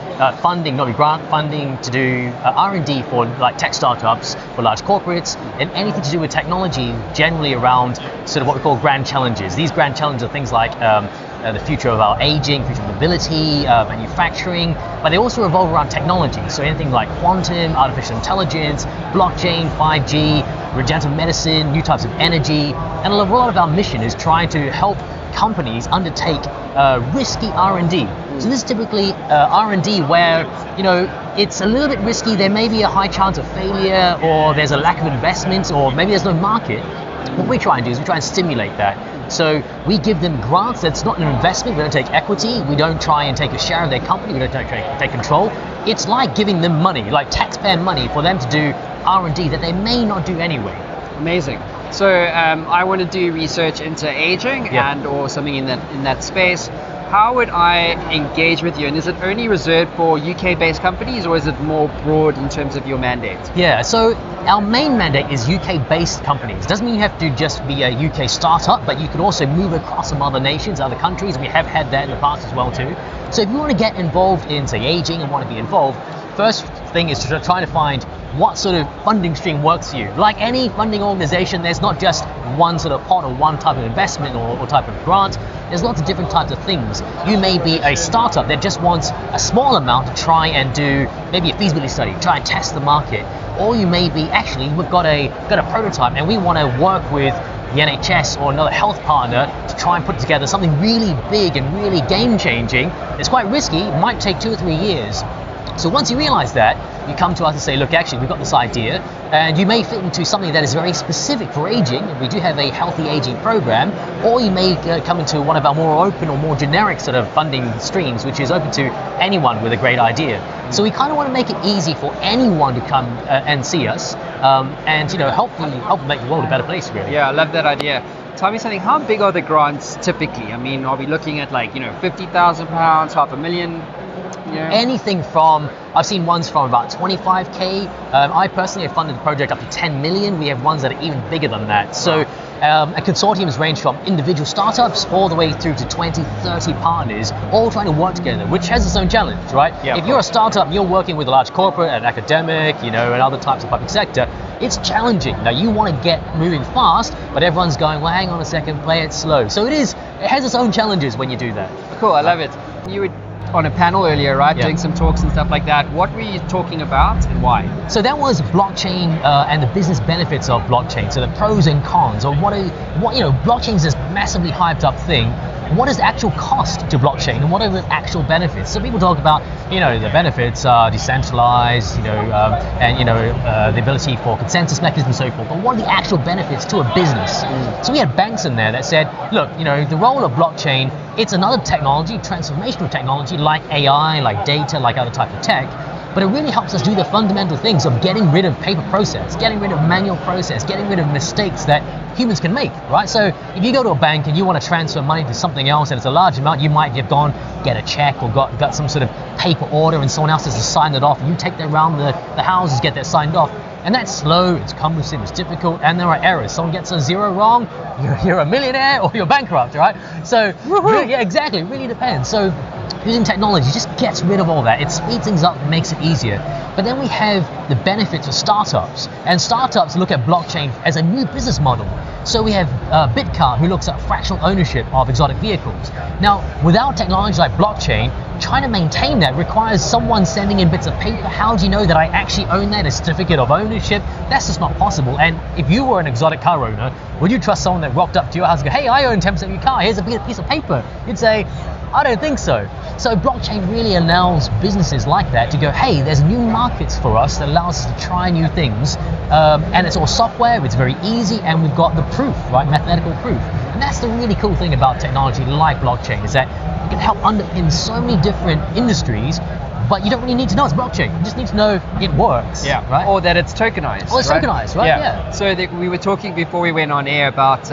funding, not grant funding, to do R&D for like tech startups, for large corporates, and anything to do with technology, generally around sort of what we call grand challenges. These grand challenges are things like the future of our aging, future of mobility, manufacturing, but they also revolve around technology. So anything like quantum, artificial intelligence, blockchain, 5G, regenerative medicine, new types of energy, and a lot of our mission is trying to help companies undertake risky R&D. So this is typically R&D where, you know, it's a little bit risky, there may be a high chance of failure, or there's a lack of investment, or maybe there's no market. What we try and do is we try and stimulate that. So we give them grants. That's not an investment. We don't take equity. We don't try and take a share of their company. We don't take control. It's like giving them money, like taxpayer money, for them to do R&D that they may not do anyway.
Amazing. So I want to do research into aging and or something in that space. How would I engage with you? And is it only reserved for UK-based companies, or is it more broad in terms of your mandate?
Yeah, so our main mandate is UK-based companies. Doesn't mean you have to just be a UK startup, but you can also move across some other nations, other countries. We have had that in the past as well too. So if you want to get involved in, say, aging and want to be involved, first thing is to try to find what sort of funding stream works for you. Like any funding organization, there's not just one sort of pot or one type of investment or type of grant. There's lots of different types of things. You may be a startup that just wants a small amount to try and do maybe a feasibility study, try and test the market. Or you may be, actually, we've got a prototype and we want to work with the NHS or another health partner to try and put together something really big and really game-changing. It's quite risky, it might take 2 or 3 years. So once you realize that, you come to us and say, look, actually, we've got this idea, and you may fit into something that is very specific for aging. We do have a healthy aging program, or you may come into one of our more open or more generic sort of funding streams, which is open to anyone with a great idea. So we kind of want to make it easy for anyone to come and see us, and help make the world a better place, really.
Yeah, I love that idea. Tell me something, how big are the grants typically? I mean, are we looking at like, £50,000, £500,000? Yeah.
Anything from, I've seen ones from about 25k. I personally have funded the project up to 10 million. We have ones that are even bigger than that. So consortiums range from individual startups all the way through to 20, 30 partners, all trying to work together, which has its own challenge, right?
Yeah,
if you're a startup and you're working with a large corporate, an academic, and other types of public sector, it's challenging. Now you want to get moving fast, but everyone's going, well, hang on a second, play it slow. So it has its own challenges when you do that.
Cool, I love it. You were on a panel earlier, right?
Yeah.
Doing some talks and stuff like that. What were you talking about and why?
So that was blockchain and the business benefits of blockchain. So the pros and cons, or blockchain is this massively hyped up thing. What is the actual cost to blockchain, and what are the actual benefits? So people talk about, the benefits are decentralized, the ability for consensus mechanisms and so forth. But what are the actual benefits to a business? So we had banks in there that said, look, the role of blockchain, it's another technology, transformational technology like AI, like data, like other types of tech. but it really helps us do the fundamental things of getting rid of paper process, getting rid of manual process, getting rid of mistakes that humans can make, right? So if you go to a bank and you want to transfer money to something else and it's a large amount, you might have gone, get a check or got some sort of paper order and someone else has to sign it off. You take that around the houses, get that signed off. And that's slow, it's cumbersome, it's difficult, and there are errors. Someone gets a zero wrong, you're a millionaire or you're bankrupt, right? So, really, yeah, exactly, it really depends. So, using technology just gets rid of all that. It speeds things up, makes it easier. But then we have the benefits of startups. And startups look at blockchain as a new business model. So we have Bitcar, who looks at fractional ownership of exotic vehicles. Now, without technology like blockchain, trying to maintain that requires someone sending in bits of paper. How do you know that I actually own that? A certificate of ownership? That's just not possible. And if you were an exotic car owner, would you trust someone that rocked up to your house and go, hey, I own 10% of your car, here's a piece of paper? You'd say, I don't think so. So blockchain really allows businesses like that to go, hey, there's new markets for us that allows us to try new things. And it's all software, it's very easy, and we've got the proof, right? Mathematical proof. And that's the really cool thing about technology like blockchain, is that it can help underpin so many different industries, but you don't really need to know it's blockchain. You just need to know it works.
Yeah,
right?
or that it's tokenized.
Or it's tokenized, right? Yeah.
So we were talking before we went on air about,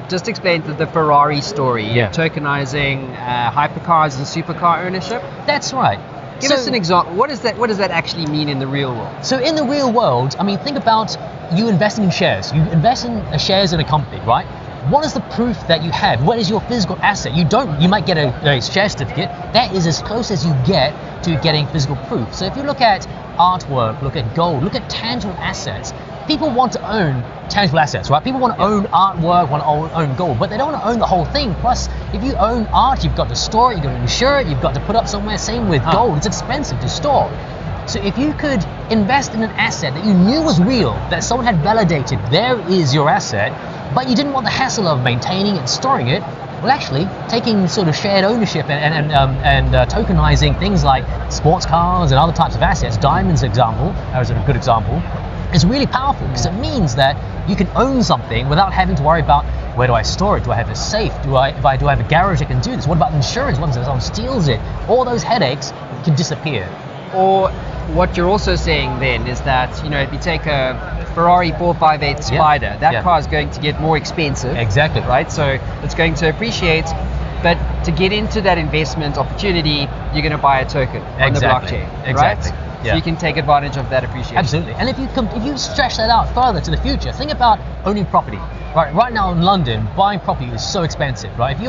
just explain the Ferrari story, tokenizing hypercars and supercar ownership.
That's right.
Give us an example. What does that actually mean in the real world?
So in the real world, I mean, think about you investing in shares. You invest in shares in a company, right? What is the proof that you have? What is your physical asset? You might get a share certificate. That is as close as you get to getting physical proof. So if you look at artwork, look at gold, look at tangible assets, people want to own tangible assets, right? People want to own artwork, want to own gold, but they don't want to own the whole thing. Plus, if you own art, you've got to store it, you've got to insure it, you've got to put up somewhere. Same with gold, it's expensive to store. So if you could invest in an asset that you knew was real, that someone had validated, there is your asset, but you didn't want the hassle of maintaining and storing it, well, actually, taking sort of shared ownership and tokenizing things like sports cars and other types of assets, diamonds example, as a good example, is really powerful because it means that you can own something without having to worry about where do I store it? Do I have a safe? Do I have a garage that can do this? What about insurance? What if someone steals it? All those headaches can disappear.
Or what you're also saying then is that, if you take a Ferrari 458 Spider, that car is going to get more expensive.
Exactly.
Right? So it's going to appreciate, but to get into that investment opportunity, you're going to buy a token on the blockchain.
Exactly.
Right?
Yeah.
So you can take advantage of that appreciation.
Absolutely. And if you stretch that out further to the future, think about owning property. Right now in London, buying property is so expensive, right? If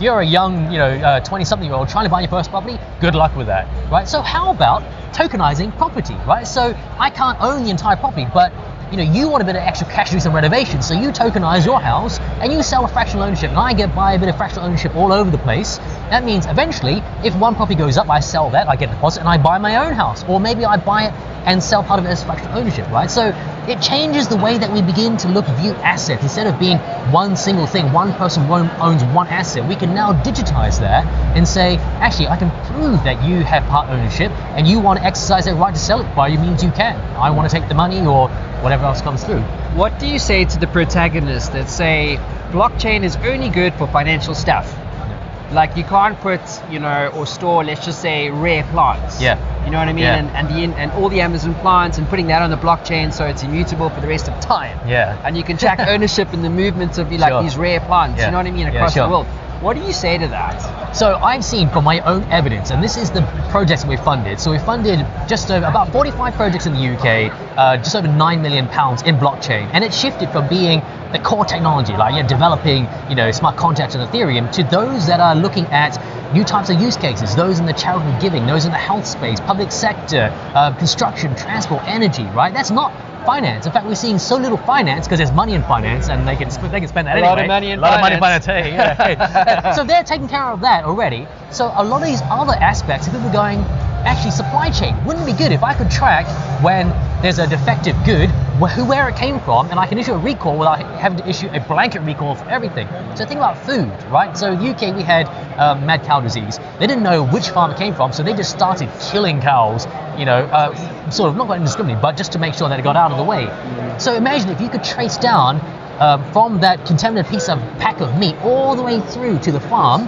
you're a young, 20-something-year-old trying to buy your first property, good luck with that, right? So how about tokenizing property, right? So I can't own the entire property, but you want a bit of extra cash to do some renovations, so you tokenize your house and you sell a fractional ownership, and I buy a bit of fractional ownership all over the place. That means eventually, if one property goes up, I sell that, I get a deposit, and I buy my own house, or maybe I buy it and sell part of it as fractional ownership, right? So it changes the way that we begin to view assets. Instead of being one single thing, one person owns one asset, we can now digitize that and say, actually, I can prove that you have part ownership and you want to exercise that right to sell it by any means you can. I want to take the money or whatever else comes through.
What do you say to the protagonists that say blockchain is only good for financial stuff? Like you can't put, or store, let's just say, rare plants.
Yeah.
You know what I mean?
Yeah.
And all the Amazon plants and putting that on the blockchain so it's immutable for the rest of time.
Yeah.
And you can track ownership and the movements of these rare plants.
Yeah.
You know what I mean? Across the world. What do you say to that?
So I've seen from my own evidence, and this is the projects that we funded. So we funded just over about 45 projects in the UK, just over £9 million in blockchain, and it shifted from being the core technology, like developing smart contracts and Ethereum, to those that are looking at new types of use cases, those in the charitable giving, those in the health space, public sector, construction, transport, energy. Right? That's not finance. In fact, we're seeing so little finance because there's money in finance, and they can spend that anyway.
A lot of money in finance.
Hey, yeah. So they're taking care of that already. So a lot of these other aspects, people are going, actually, supply chain. Wouldn't it be good if I could track when there's a defective good, where it came from, and I can issue a recall without having to issue a blanket recall for everything. So think about food, right? So UK, we had mad cow disease. They didn't know which farm it came from, so they just started killing cows, sort of not quite indiscriminately, but just to make sure that it got out of the way. So imagine if you could trace down from that contaminated pack of meat all the way through to the farm,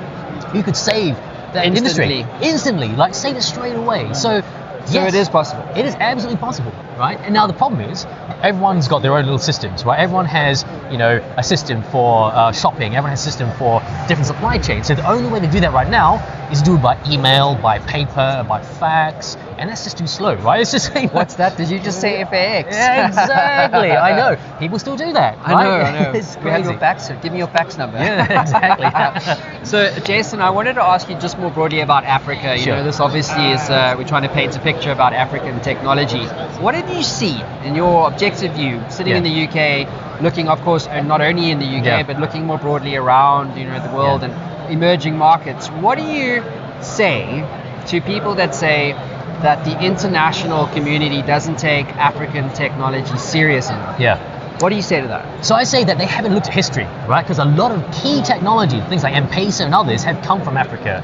you could save that industry instantly, like save it straight away. So
So it is possible.
It is absolutely possible, right? And now the problem is, everyone's got their own little systems, right? Everyone has, a system for shopping. Everyone has a system for different supply chains. So the only way to do that right now is to do it by email, by paper, by fax, and that's just too slow, right? It's just
What's that? Did you just say FAX?
Yeah, exactly. I know. People still do that.
I know.
It's
We have
crazy.
your fax. Give me your fax number.
Yeah, exactly.
So, Jason, I wanted to ask you just more broadly about Africa. You
Sure.
know, this obviously is, we're trying to paint a picture about African technology. What did you see in your objective view, sitting in the UK, looking, of course, not only in the UK, but looking more broadly around, the world and emerging markets? What do you say to people that say that the international community doesn't take African technology serious enough?
Yeah.
What do you say to that?
So I say that they haven't looked at history, right? Because a lot of key technology, things like M-Pesa and others, have come from Africa.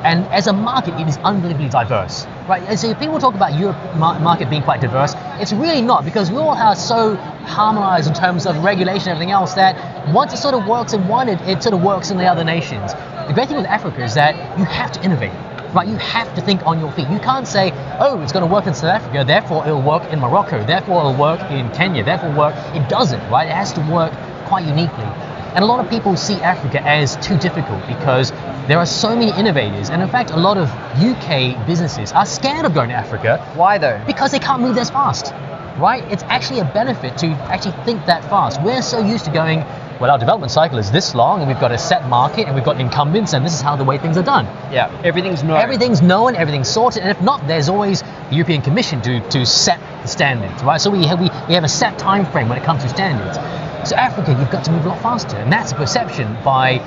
And as a market, it is unbelievably diverse, right? And so people talk about Europe market being quite diverse. It's really not, because we all are so harmonized in terms of regulation and everything else that once it sort of works in one, it sort of works in the other nations. The great thing with Africa is that you have to innovate. Right, you have to think on your feet. You can't say, oh, it's going to work in South Africa, therefore it'll work in Morocco, therefore it'll work in Kenya, therefore work. It doesn't, right? It has to work quite uniquely. And a lot of people see Africa as too difficult because there are so many innovators. And in fact, a lot of UK businesses are scared of going to Africa.
Why though?
Because they can't move as fast, right? It's actually a benefit to actually think that fast. We're so used to going, well, our development cycle is this long, and we've got a set market, and we've got incumbents, and this is how the way things are done.
Yeah, everything's known.
Everything's known, everything's sorted, and if not, there's always the European Commission to set the standards, right? So we have a set time frame when it comes to standards. So Africa, you've got to move a lot faster, and that's a perception by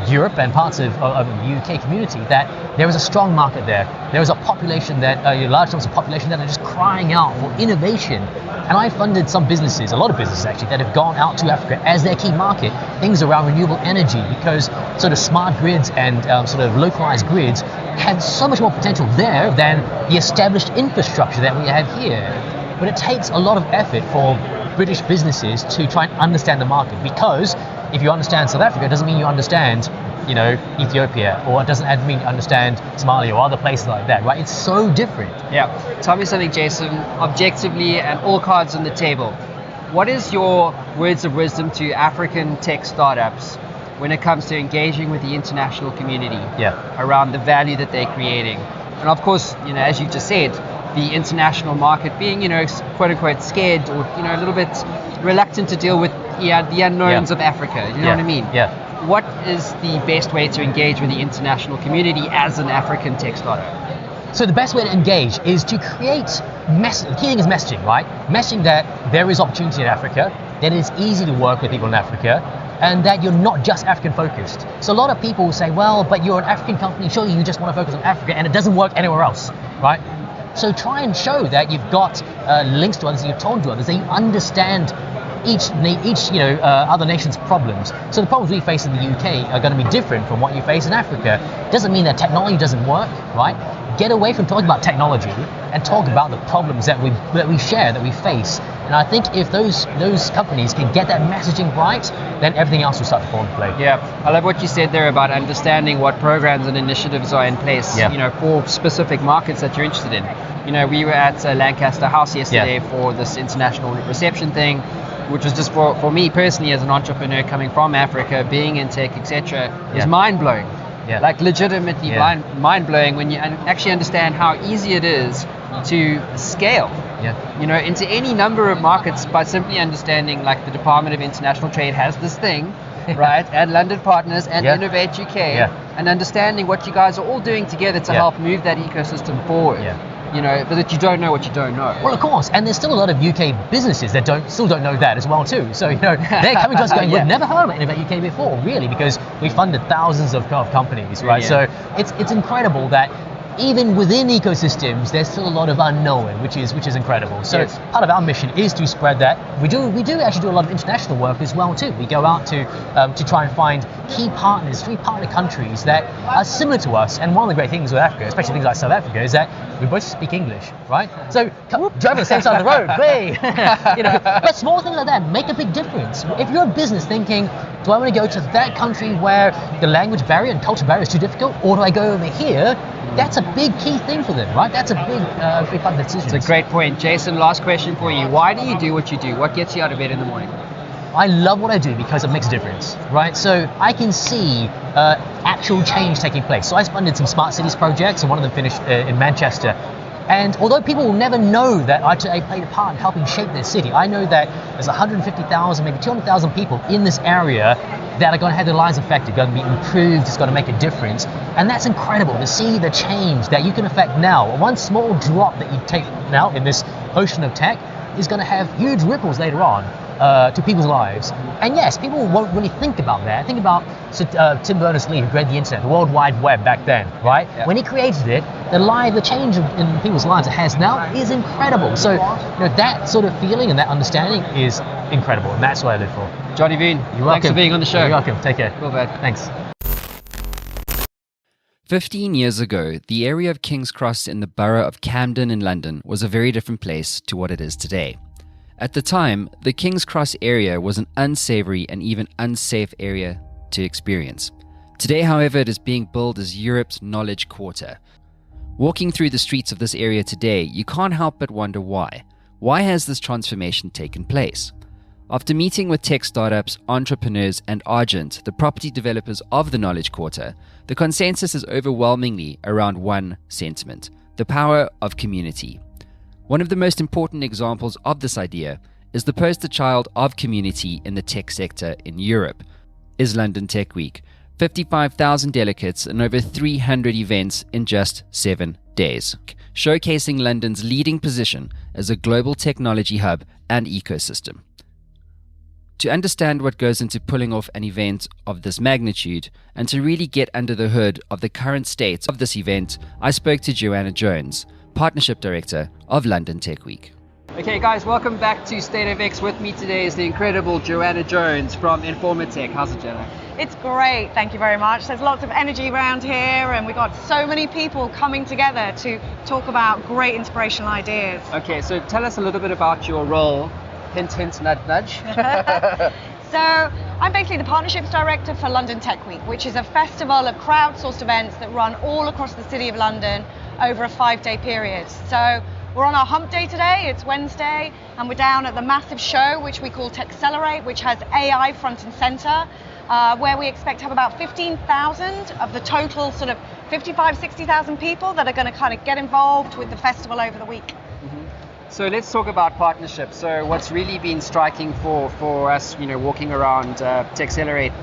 Europe and parts of the UK community that there is a strong market there. There is a population that, large numbers of population that are just crying out for innovation. And I funded some businesses, a lot of businesses actually, that have gone out to Africa as their key market, things around renewable energy, because sort of smart grids and sort of localized grids have so much more potential there than the established infrastructure that we have here. But it takes a lot of effort for British businesses to try and understand the market, because if you understand South Africa, it doesn't mean you understand, Ethiopia, or it doesn't mean you understand Somalia or other places like that, right? It's so different.
Yeah. Tell me something, Jason, objectively and all cards on the table. What is your words of wisdom to African tech startups when it comes to engaging with the international community around the value that they're creating? And of course, as you just said, the international market being, quote unquote scared or, a little bit reluctant to deal with the unknowns of Africa. You know what I mean?
Yeah.
What is the best way to engage with the international community as an African tech startup?
So the best way to engage is to create the key thing is messaging, right? Messaging that there is opportunity in Africa, that it's easy to work with people in Africa, and that you're not just African focused. So a lot of people say, well, but you're an African company, surely you just want to focus on Africa, and it doesn't work anywhere else, right? So try and show that you've got links to others, that you've told to others, that you understand each other nation's problems. So the problems we face in the UK are going to be different from what you face in Africa. Doesn't mean that technology doesn't work, right? Get away from talking about technology and talk about the problems that we share, that we face. And I think if those companies can get that messaging right, then everything else will start to fall into play.
Yeah, I love what you said there about understanding what programs and initiatives are in place, for specific markets that you're interested in. We were at Lancaster House yesterday for this international reception thing, which was just for me personally as an entrepreneur coming from Africa, being in tech, etc. It was mind-blowing.
Yeah.
Like legitimately mind-blowing when you actually understand how easy it is to scale. Into any number of markets by simply understanding, like the Department of International Trade has this thing, right, and London Partners and Innovate UK, and understanding what you guys are all doing together to help move that ecosystem forward. But that you don't know what you don't know.
Well, of course, and there's still a lot of UK businesses that still don't know that as well too. So they're coming to us going, we've never heard about Innovate UK before, really, because we funded thousands of companies, right? So it's incredible that even within ecosystems, there's still a lot of unknown, which is incredible. So part of our mission is to spread that. We do actually do a lot of international work as well too. We go out to try and find key partners, 3 partner countries that are similar to us. And one of the great things with Africa, especially things like South Africa, is that we both speak English, right? So drive on the same side of the road, hey! But small things like that make a big difference. If you're a business thinking, do I want to go to that country where the language barrier and culture barrier is too difficult, or do I go over here That's a big key thing for them, right? That's a big part of the decision.
It's a great point. Jason, last question for you. Why do you do what you do? What gets you out of bed in the morning?
I love what I do because it makes a difference, right? So I can see actual change taking place. So I funded some smart cities projects, and one of them finished in Manchester. And although people will never know that I played a part in helping shape their city, I know that there's 150,000, maybe 200,000 people in this area that are going to have their lives affected, going to be improved, it's going to make a difference. And that's incredible to see the change that you can affect now. One small drop that you take now in this ocean of tech is going to have huge ripples later on to people's lives. And yes, people won't really think about that. Think about Tim Berners-Lee, who created the internet, the World Wide Web back then, right? Yeah. When he created it, the change in people's lives it has now is incredible. So, that sort of feeling and that understanding is incredible, and that's what I live for.
Johnny Boone, thanks for being on the show.
You're welcome. Take care.
Cool, bud.
Thanks.
15 years ago, the area of King's Cross in the borough of Camden in London was a very different place to what it is today. At the time, the King's Cross area was an unsavory and even unsafe area to experience. Today, however, it is being billed as Europe's knowledge quarter. Walking through the streets of this area today, you can't help but wonder why. Why has this transformation taken place? After meeting with tech startups, entrepreneurs, and Argent, the property developers of the Knowledge Quarter, the consensus is overwhelmingly around one sentiment: the power of community. One of the most important examples of this idea is the poster child of community in the tech sector in Europe, is London Tech Week. 55,000 delegates and over 300 events in just 7 days, showcasing London's leading position as a global technology hub and ecosystem. To understand what goes into pulling off an event of this magnitude and to really get under the hood of the current state of this event, I spoke to Joanna Jones, Partnership Director of London Tech Week.
Okay guys, welcome back to State of X. With me today is the incredible Joanna Jones from Informatech. How's it, Joanna?
It's great, thank you very much. There's lots of energy around here and we've got so many people coming together to talk about great inspirational ideas.
Okay, so tell us a little bit about your role. Hint, hint, nudge, nudge.
So I'm basically the Partnerships Director for London Tech Week, which is a festival of crowdsourced events that run all across the City of London over a 5-day period. So we're on our hump day today, it's Wednesday, and we're down at the massive show which we call Techcelerate, which has AI front and center, where we expect to have about 15,000 of the total sort of 60,000 people that are going to kind of get involved with the festival over the week.
So let's talk about partnerships. So what's really been striking for us, walking around Techcelerate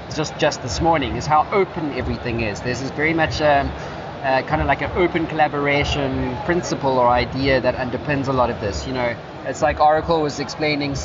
just this morning is how open everything is. There's this very much kind of like an open collaboration principle or idea that underpins a lot of this. It's like Oracle was explaining,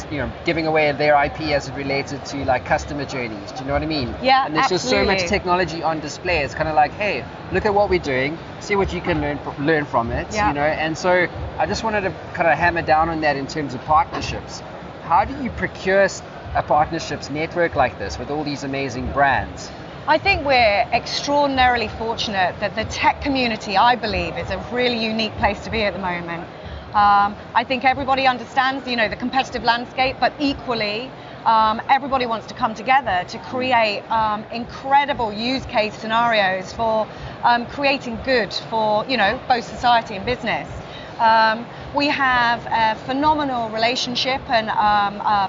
giving away their IP as it related to like customer journeys. Do you know what I mean?
Yeah,
and there's
absolutely.
just so much technology on display. It's kind of like, hey, look at what we're doing, see what you can learn from it.
Yeah.
And so I just wanted to kind of hammer down on that in terms of partnerships. How do you procure a partnerships network like this with all these amazing brands?
I think we're extraordinarily fortunate that the tech community, I believe, is a really unique place to be at the moment. I think everybody understands, the competitive landscape, but equally, everybody wants to come together to create incredible use case scenarios for creating good for, both society and business. We have a phenomenal relationship and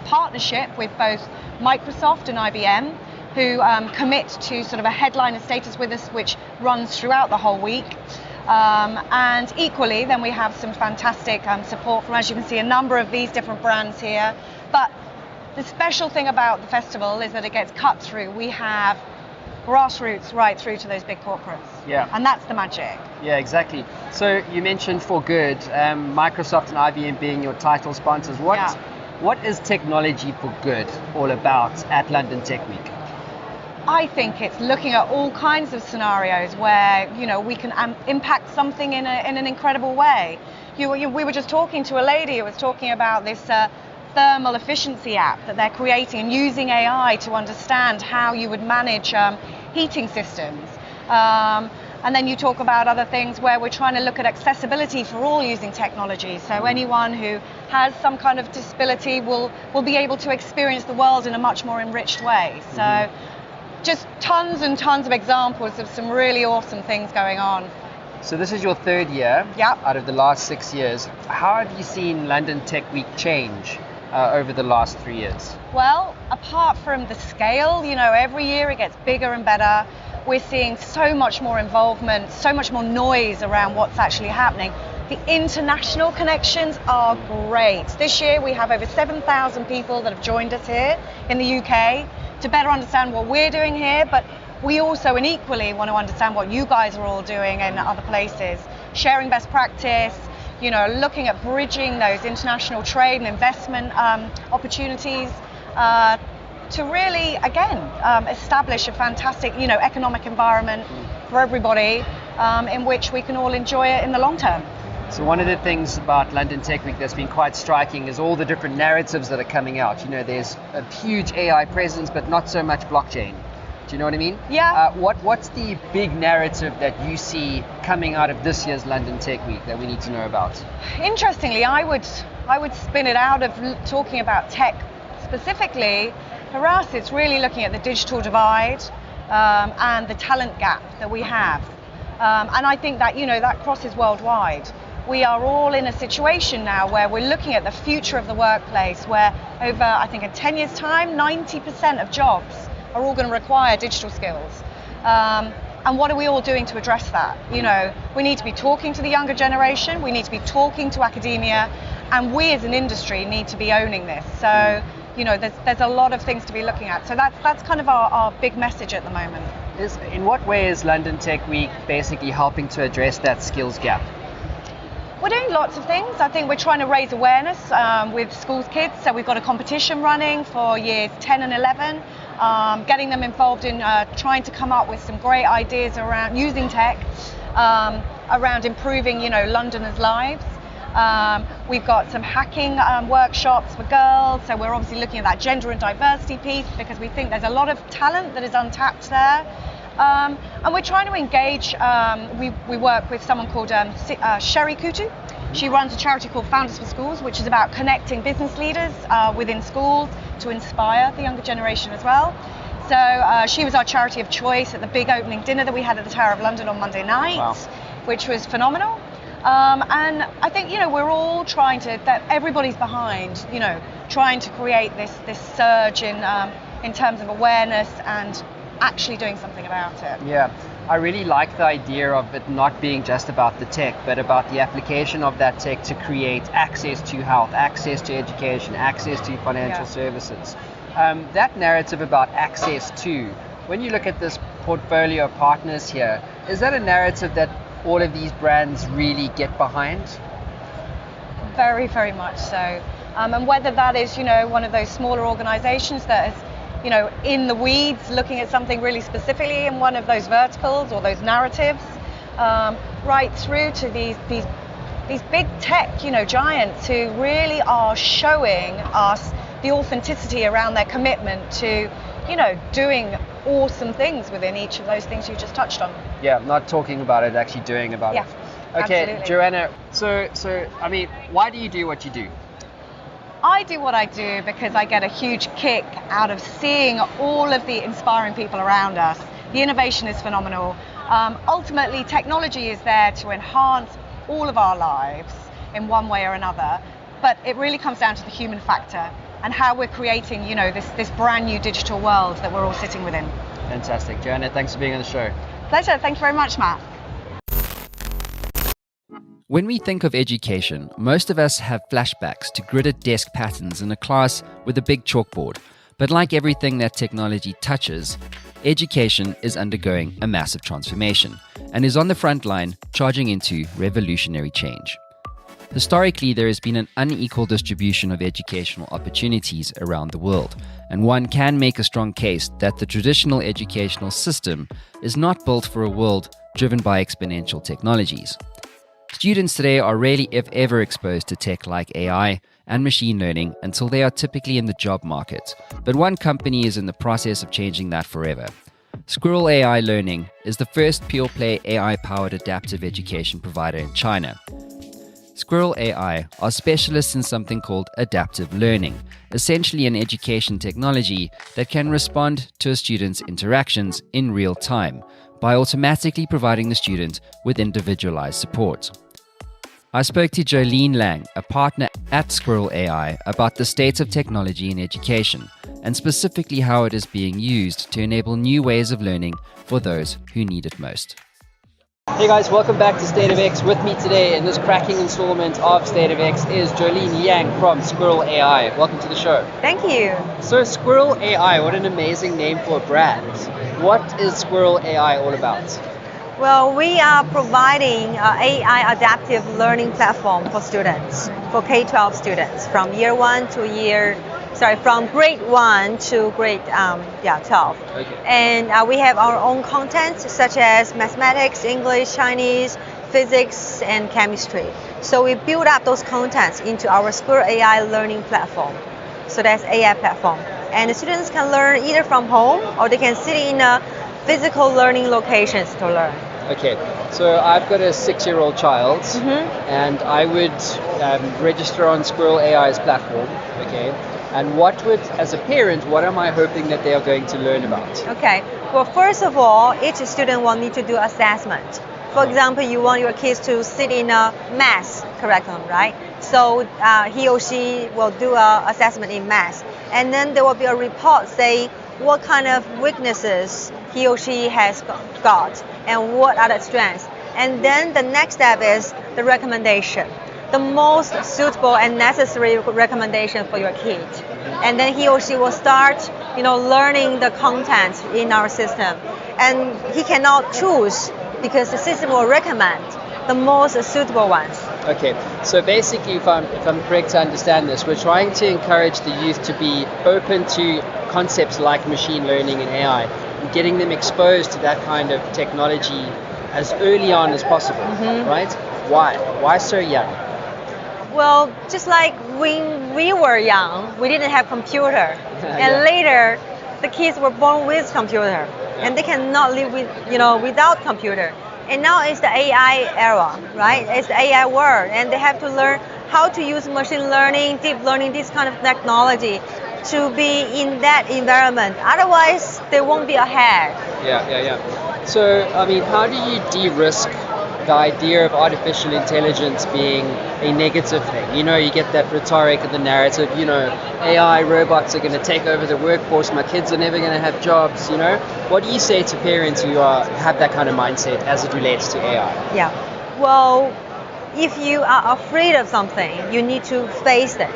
partnership with both Microsoft and IBM, who commit to sort of a headliner status with us, which runs throughout the whole week. And equally, then we have some fantastic support from, as you can see, a number of these different brands here. But the special thing about the festival is that it gets cut through. We have grassroots right through to those big corporates.
Yeah.
And that's the magic.
Yeah, exactly. So you mentioned for good, Microsoft and IBM being your title sponsors. What is Technology for Good all about at London Tech Week?
I think it's looking at all kinds of scenarios where we can impact something in an incredible way. We were just talking to a lady who was talking about this thermal efficiency app that they're creating and using AI to understand how you would manage heating systems. And then you talk about other things where we're trying to look at accessibility for all using technology. So anyone who has some kind of disability will be able to experience the world in a much more enriched way. So just tons and tons of examples of some really awesome things going on.
So this is your third year out of the last 6 years. How have you seen London Tech Week change over the last 3 years?
Well, apart from the scale, every year it gets bigger and better. We're seeing so much more involvement, so much more noise around what's actually happening. The international connections are great. This year we have over 7,000 people that have joined us here in the UK to better understand what we're doing here, but we also and equally want to understand what you guys are all doing in other places, sharing best practice, looking at bridging those international trade and investment opportunities to really, again, establish a fantastic, economic environment for everybody in which we can all enjoy it in the long term.
So one of the things about London Tech Week that's been quite striking is all the different narratives that are coming out. There's a huge AI presence, but not so much blockchain. Do you know what I mean?
Yeah.
What's the big narrative that you see coming out of this year's London Tech Week that we need to know about?
Interestingly, I would spin it out of talking about tech specifically. For us, it's really looking at the digital divide and the talent gap that we have. And I think that, that crosses worldwide. We are all in a situation now where we're looking at the future of the workplace, where over, I think in 10 years' time, 90% of jobs are all going to require digital skills. And what are we all doing to address that? We need to be talking to the younger generation, we need to be talking to academia, and we as an industry need to be owning this. So, there's a lot of things to be looking at. So that's kind of our big message at the moment.
In what way is London Tech Week basically helping to address that skills gap?
We're doing lots of things. I think we're trying to raise awareness with schools kids. So we've got a competition running for years 10 and 11, getting them involved in trying to come up with some great ideas around using tech, around improving, Londoners' lives. We've got some hacking workshops for girls. So we're obviously looking at that gender and diversity piece because we think there's a lot of talent that is untapped there. And we're trying to engage, we work with someone called Sherry Kutu. She runs a charity called Founders for Schools, which is about connecting business leaders within schools to inspire the younger generation as well. So she was our charity of choice at the big opening dinner that we had at the Tower of London on Monday night, which was phenomenal. And I think, we're all trying to, that everybody's behind, trying to create this surge in terms of awareness and actually doing something about it.
Yeah, I really like the idea of it not being just about the tech, but about the application of that tech to create access to health, access to education, access to financial services. That narrative about access to, when you look at this portfolio of partners here, is that a narrative that all of these brands really get behind?
Very, very much so. And whether that is, one of those smaller organizations that is, in the weeds, looking at something really specifically in one of those verticals or those narratives, right through to these big tech, giants who really are showing us the authenticity around their commitment to, doing awesome things within each of those things you just touched on.
Yeah, not talking about it, actually doing about it. Okay,
absolutely.
Joanna, so I mean, why do you do what you do?
I do what I do because I get a huge kick out of seeing all of the inspiring people around us. The innovation is phenomenal. Ultimately, technology is there to enhance all of our lives in one way or another, but it really comes down to the human factor and how we're creating, this brand new digital world that we're all sitting within.
Fantastic. Joanna, thanks for being on the show.
Pleasure. Thank you very much, Matt.
When we think of education, most of us have flashbacks to gridded desk patterns in a class with a big chalkboard. But like everything that technology touches, education is undergoing a massive transformation and is on the front line charging into revolutionary change. Historically, there has been an unequal distribution of educational opportunities around the world, and one can make a strong case that the traditional educational system is not built for a world driven by exponential technologies. Students today are rarely, if ever, exposed to tech like AI and machine learning until they are typically in the job market. But one company is in the process of changing that forever. Squirrel AI Learning is the first pure-play AI-powered adaptive education provider in China. Squirrel AI are specialists in something called adaptive learning, essentially an education technology that can respond to a student's interactions in real time, by automatically providing the student with individualized support. I spoke to Jolene Lang, a partner at Squirrel AI, about the state of technology in education, and specifically how it is being used to enable new ways of learning for those who need it most.
Hey guys, welcome back to State of X. With me today in this cracking installment of State of X is Jolene Yang from Squirrel AI. Welcome to the show.
Thank you.
So Squirrel AI, what an amazing name for a brand. What is Squirrel AI all about?
Well, we are providing an AI adaptive learning platform for students, for K-12 students, from from grade 1 to grade 12.
Okay.
And we have our own content such as mathematics, English, Chinese, physics, and chemistry. So we build up those contents into our Squirrel AI learning platform. So that's AI platform. And the students can learn either from home or they can sit in physical learning locations to learn.
Okay, so I've got a 6-year-old child, and I would register on Squirrel AI's platform, okay? And as a parent, what am I hoping that they are going to learn about?
Okay, well, first of all, each student will need to do assessment. For example, you want your kids to sit in a math curriculum, right? So he or she will do an assessment in math. And then there will be a report saying what kind of weaknesses he or she has got and what are the strengths. And then the next step is the recommendation, the most suitable and necessary recommendation for your kid. And then he or she will start, learning the content in our system. And he cannot choose because the system will recommend the most suitable ones.
Okay, so basically, if I'm correct to understand this, we're trying to encourage the youth to be open to concepts like machine learning and AI, and getting them exposed to that kind of technology as early on as possible, right? Why? Why so young?
Well, just like when we were young, we didn't have computer, and later the kids were born with computer, and they cannot live without computer. And now it's the AI era, right? It's the AI world, and they have to learn how to use machine learning, deep learning, this kind of technology to be in that environment. Otherwise, they won't be ahead.
Yeah. So, how do you de-risk the idea of artificial intelligence being a negative thing? You get that rhetoric and the narrative, AI robots are going to take over the workforce, my kids are never going to have jobs, What do you say to parents who have that kind of mindset as it relates to AI?
Yeah, well, if you are afraid of something, you need to face it.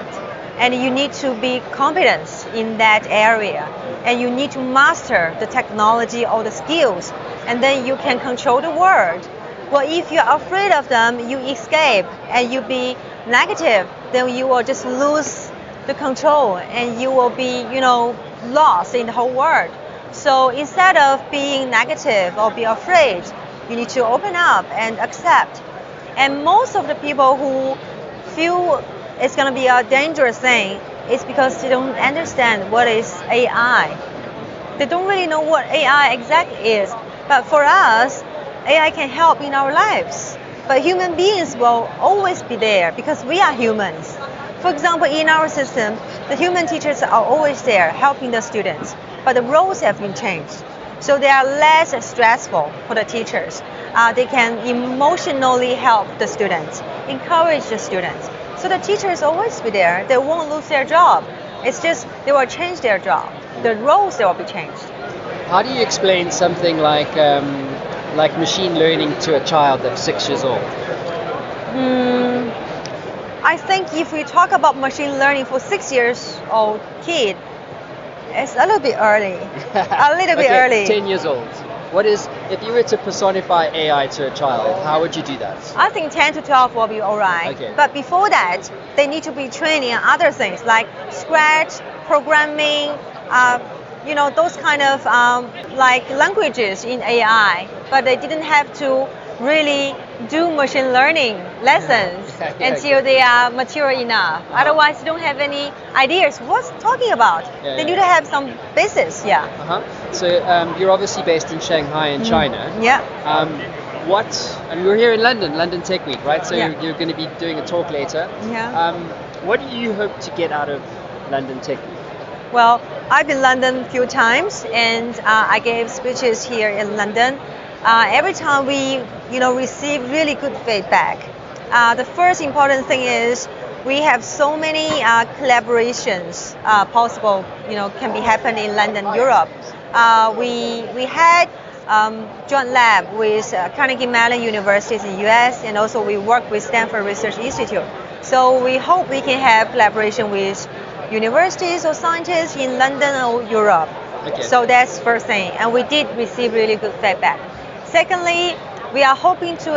And you need to be competent in that area. And you need to master the technology or the skills. And then you can control the world. Well, if you're afraid of them, you escape and you be negative, then you will just lose the control and you will be, lost in the whole world. So instead of being negative or be afraid, you need to open up and accept. And most of the people who feel it's going to be a dangerous thing is because they don't understand what is AI. They don't really know what AI exactly is. But for us, AI can help in our lives. But human beings will always be there because we are humans. For example, in our system, the human teachers are always there helping the students. But the roles have been changed. So they are less stressful for the teachers. They can emotionally help the students, encourage the students. So the teachers always be there. They won't lose their job. It's just they will change their job. The roles they will be changed.
How do you explain something like machine learning to a child that's 6 years old?
I think if we talk about machine learning for 6 years old kid, it's a little bit early. A little bit early.
10 years old. If you were to personify AI to a child, how would you do that?
I think 10 to 12 will be all right.
Okay.
But before that, they need to be trained in other things like Scratch, programming, those kind of like languages in AI. But they didn't have to really do machine learning lessons until they are mature enough. Otherwise, you don't have any ideas what's talking about. They need to have some basis.
So you're obviously based in Shanghai in China. And we're here in London Tech Week, right? So you're going to be doing a talk later. What do you hope to get out of London Tech Week?
Well, I've been in London a few times and I gave speeches here in London.
every time we receive really good feedback. The first important thing is we have so many collaborations possible, can be happen in London, Europe. We had joint lab with Carnegie Mellon universities in US, and also we work with Stanford Research Institute. So we hope we can have collaboration with universities or scientists in London or Europe.
Okay.
So that's first thing, and we did receive really good feedback. Secondly, we are hoping to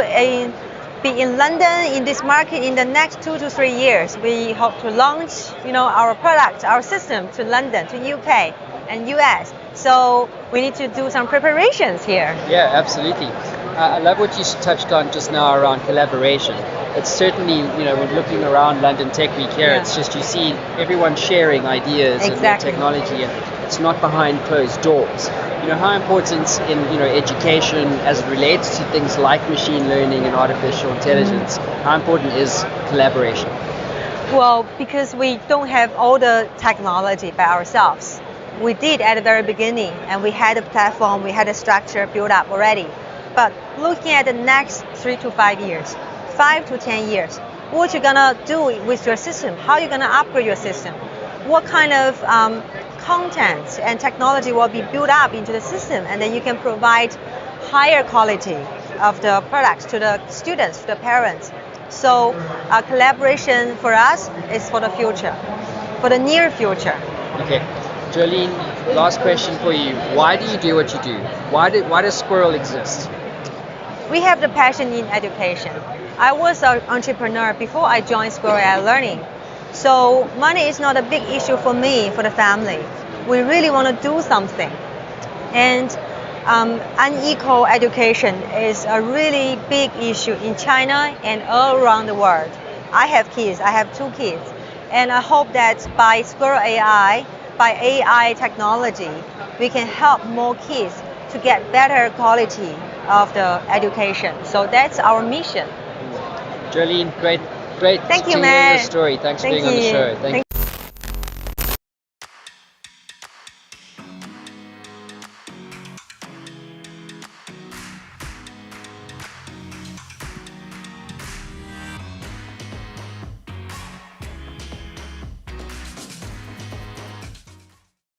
be in London in this market in the next 2 to 3 years. We hope to launch, our product, our system to London, to UK and US. So we need to do some preparations here.
Yeah, absolutely. I love what you touched on just now around collaboration. It's certainly, when looking around London Tech Week here,
Yeah.
it's just you see everyone sharing ideas and
Exactly.
technology, and it's not behind closed doors. How important in education as it relates to things like machine learning and artificial intelligence, how important is collaboration?
Well, because we don't have all the technology by ourselves. We did at the very beginning, and we had a platform, we had a structure built up already. But looking at the next 3 to 5 years, 5 to 10 years, what you're gonna do with your system? How you're gonna upgrade your system? What kind of content and technology will be built up into the system, and then you can provide higher quality of the products to the students, to the parents. So collaboration for us is for the future, for the near future.
Okay. Jolene, last question for you. Why do you do what you do? Why does Squirrel exist?
We have the passion in education. I was an entrepreneur before I joined Squirrel AI Learning. So money is not a big issue for me, for the family. We really want to do something. And unequal education is a really big issue in China and all around the world. I have kids, I have 2 kids. And I hope that by Squirrel AI, by AI technology, we can help more kids to get better quality of the education. So that's our mission.
Jolene, great
Thank you,
to hear
Matt.
your story. Thanks for
Thank
being on the
you.
show. Thank you.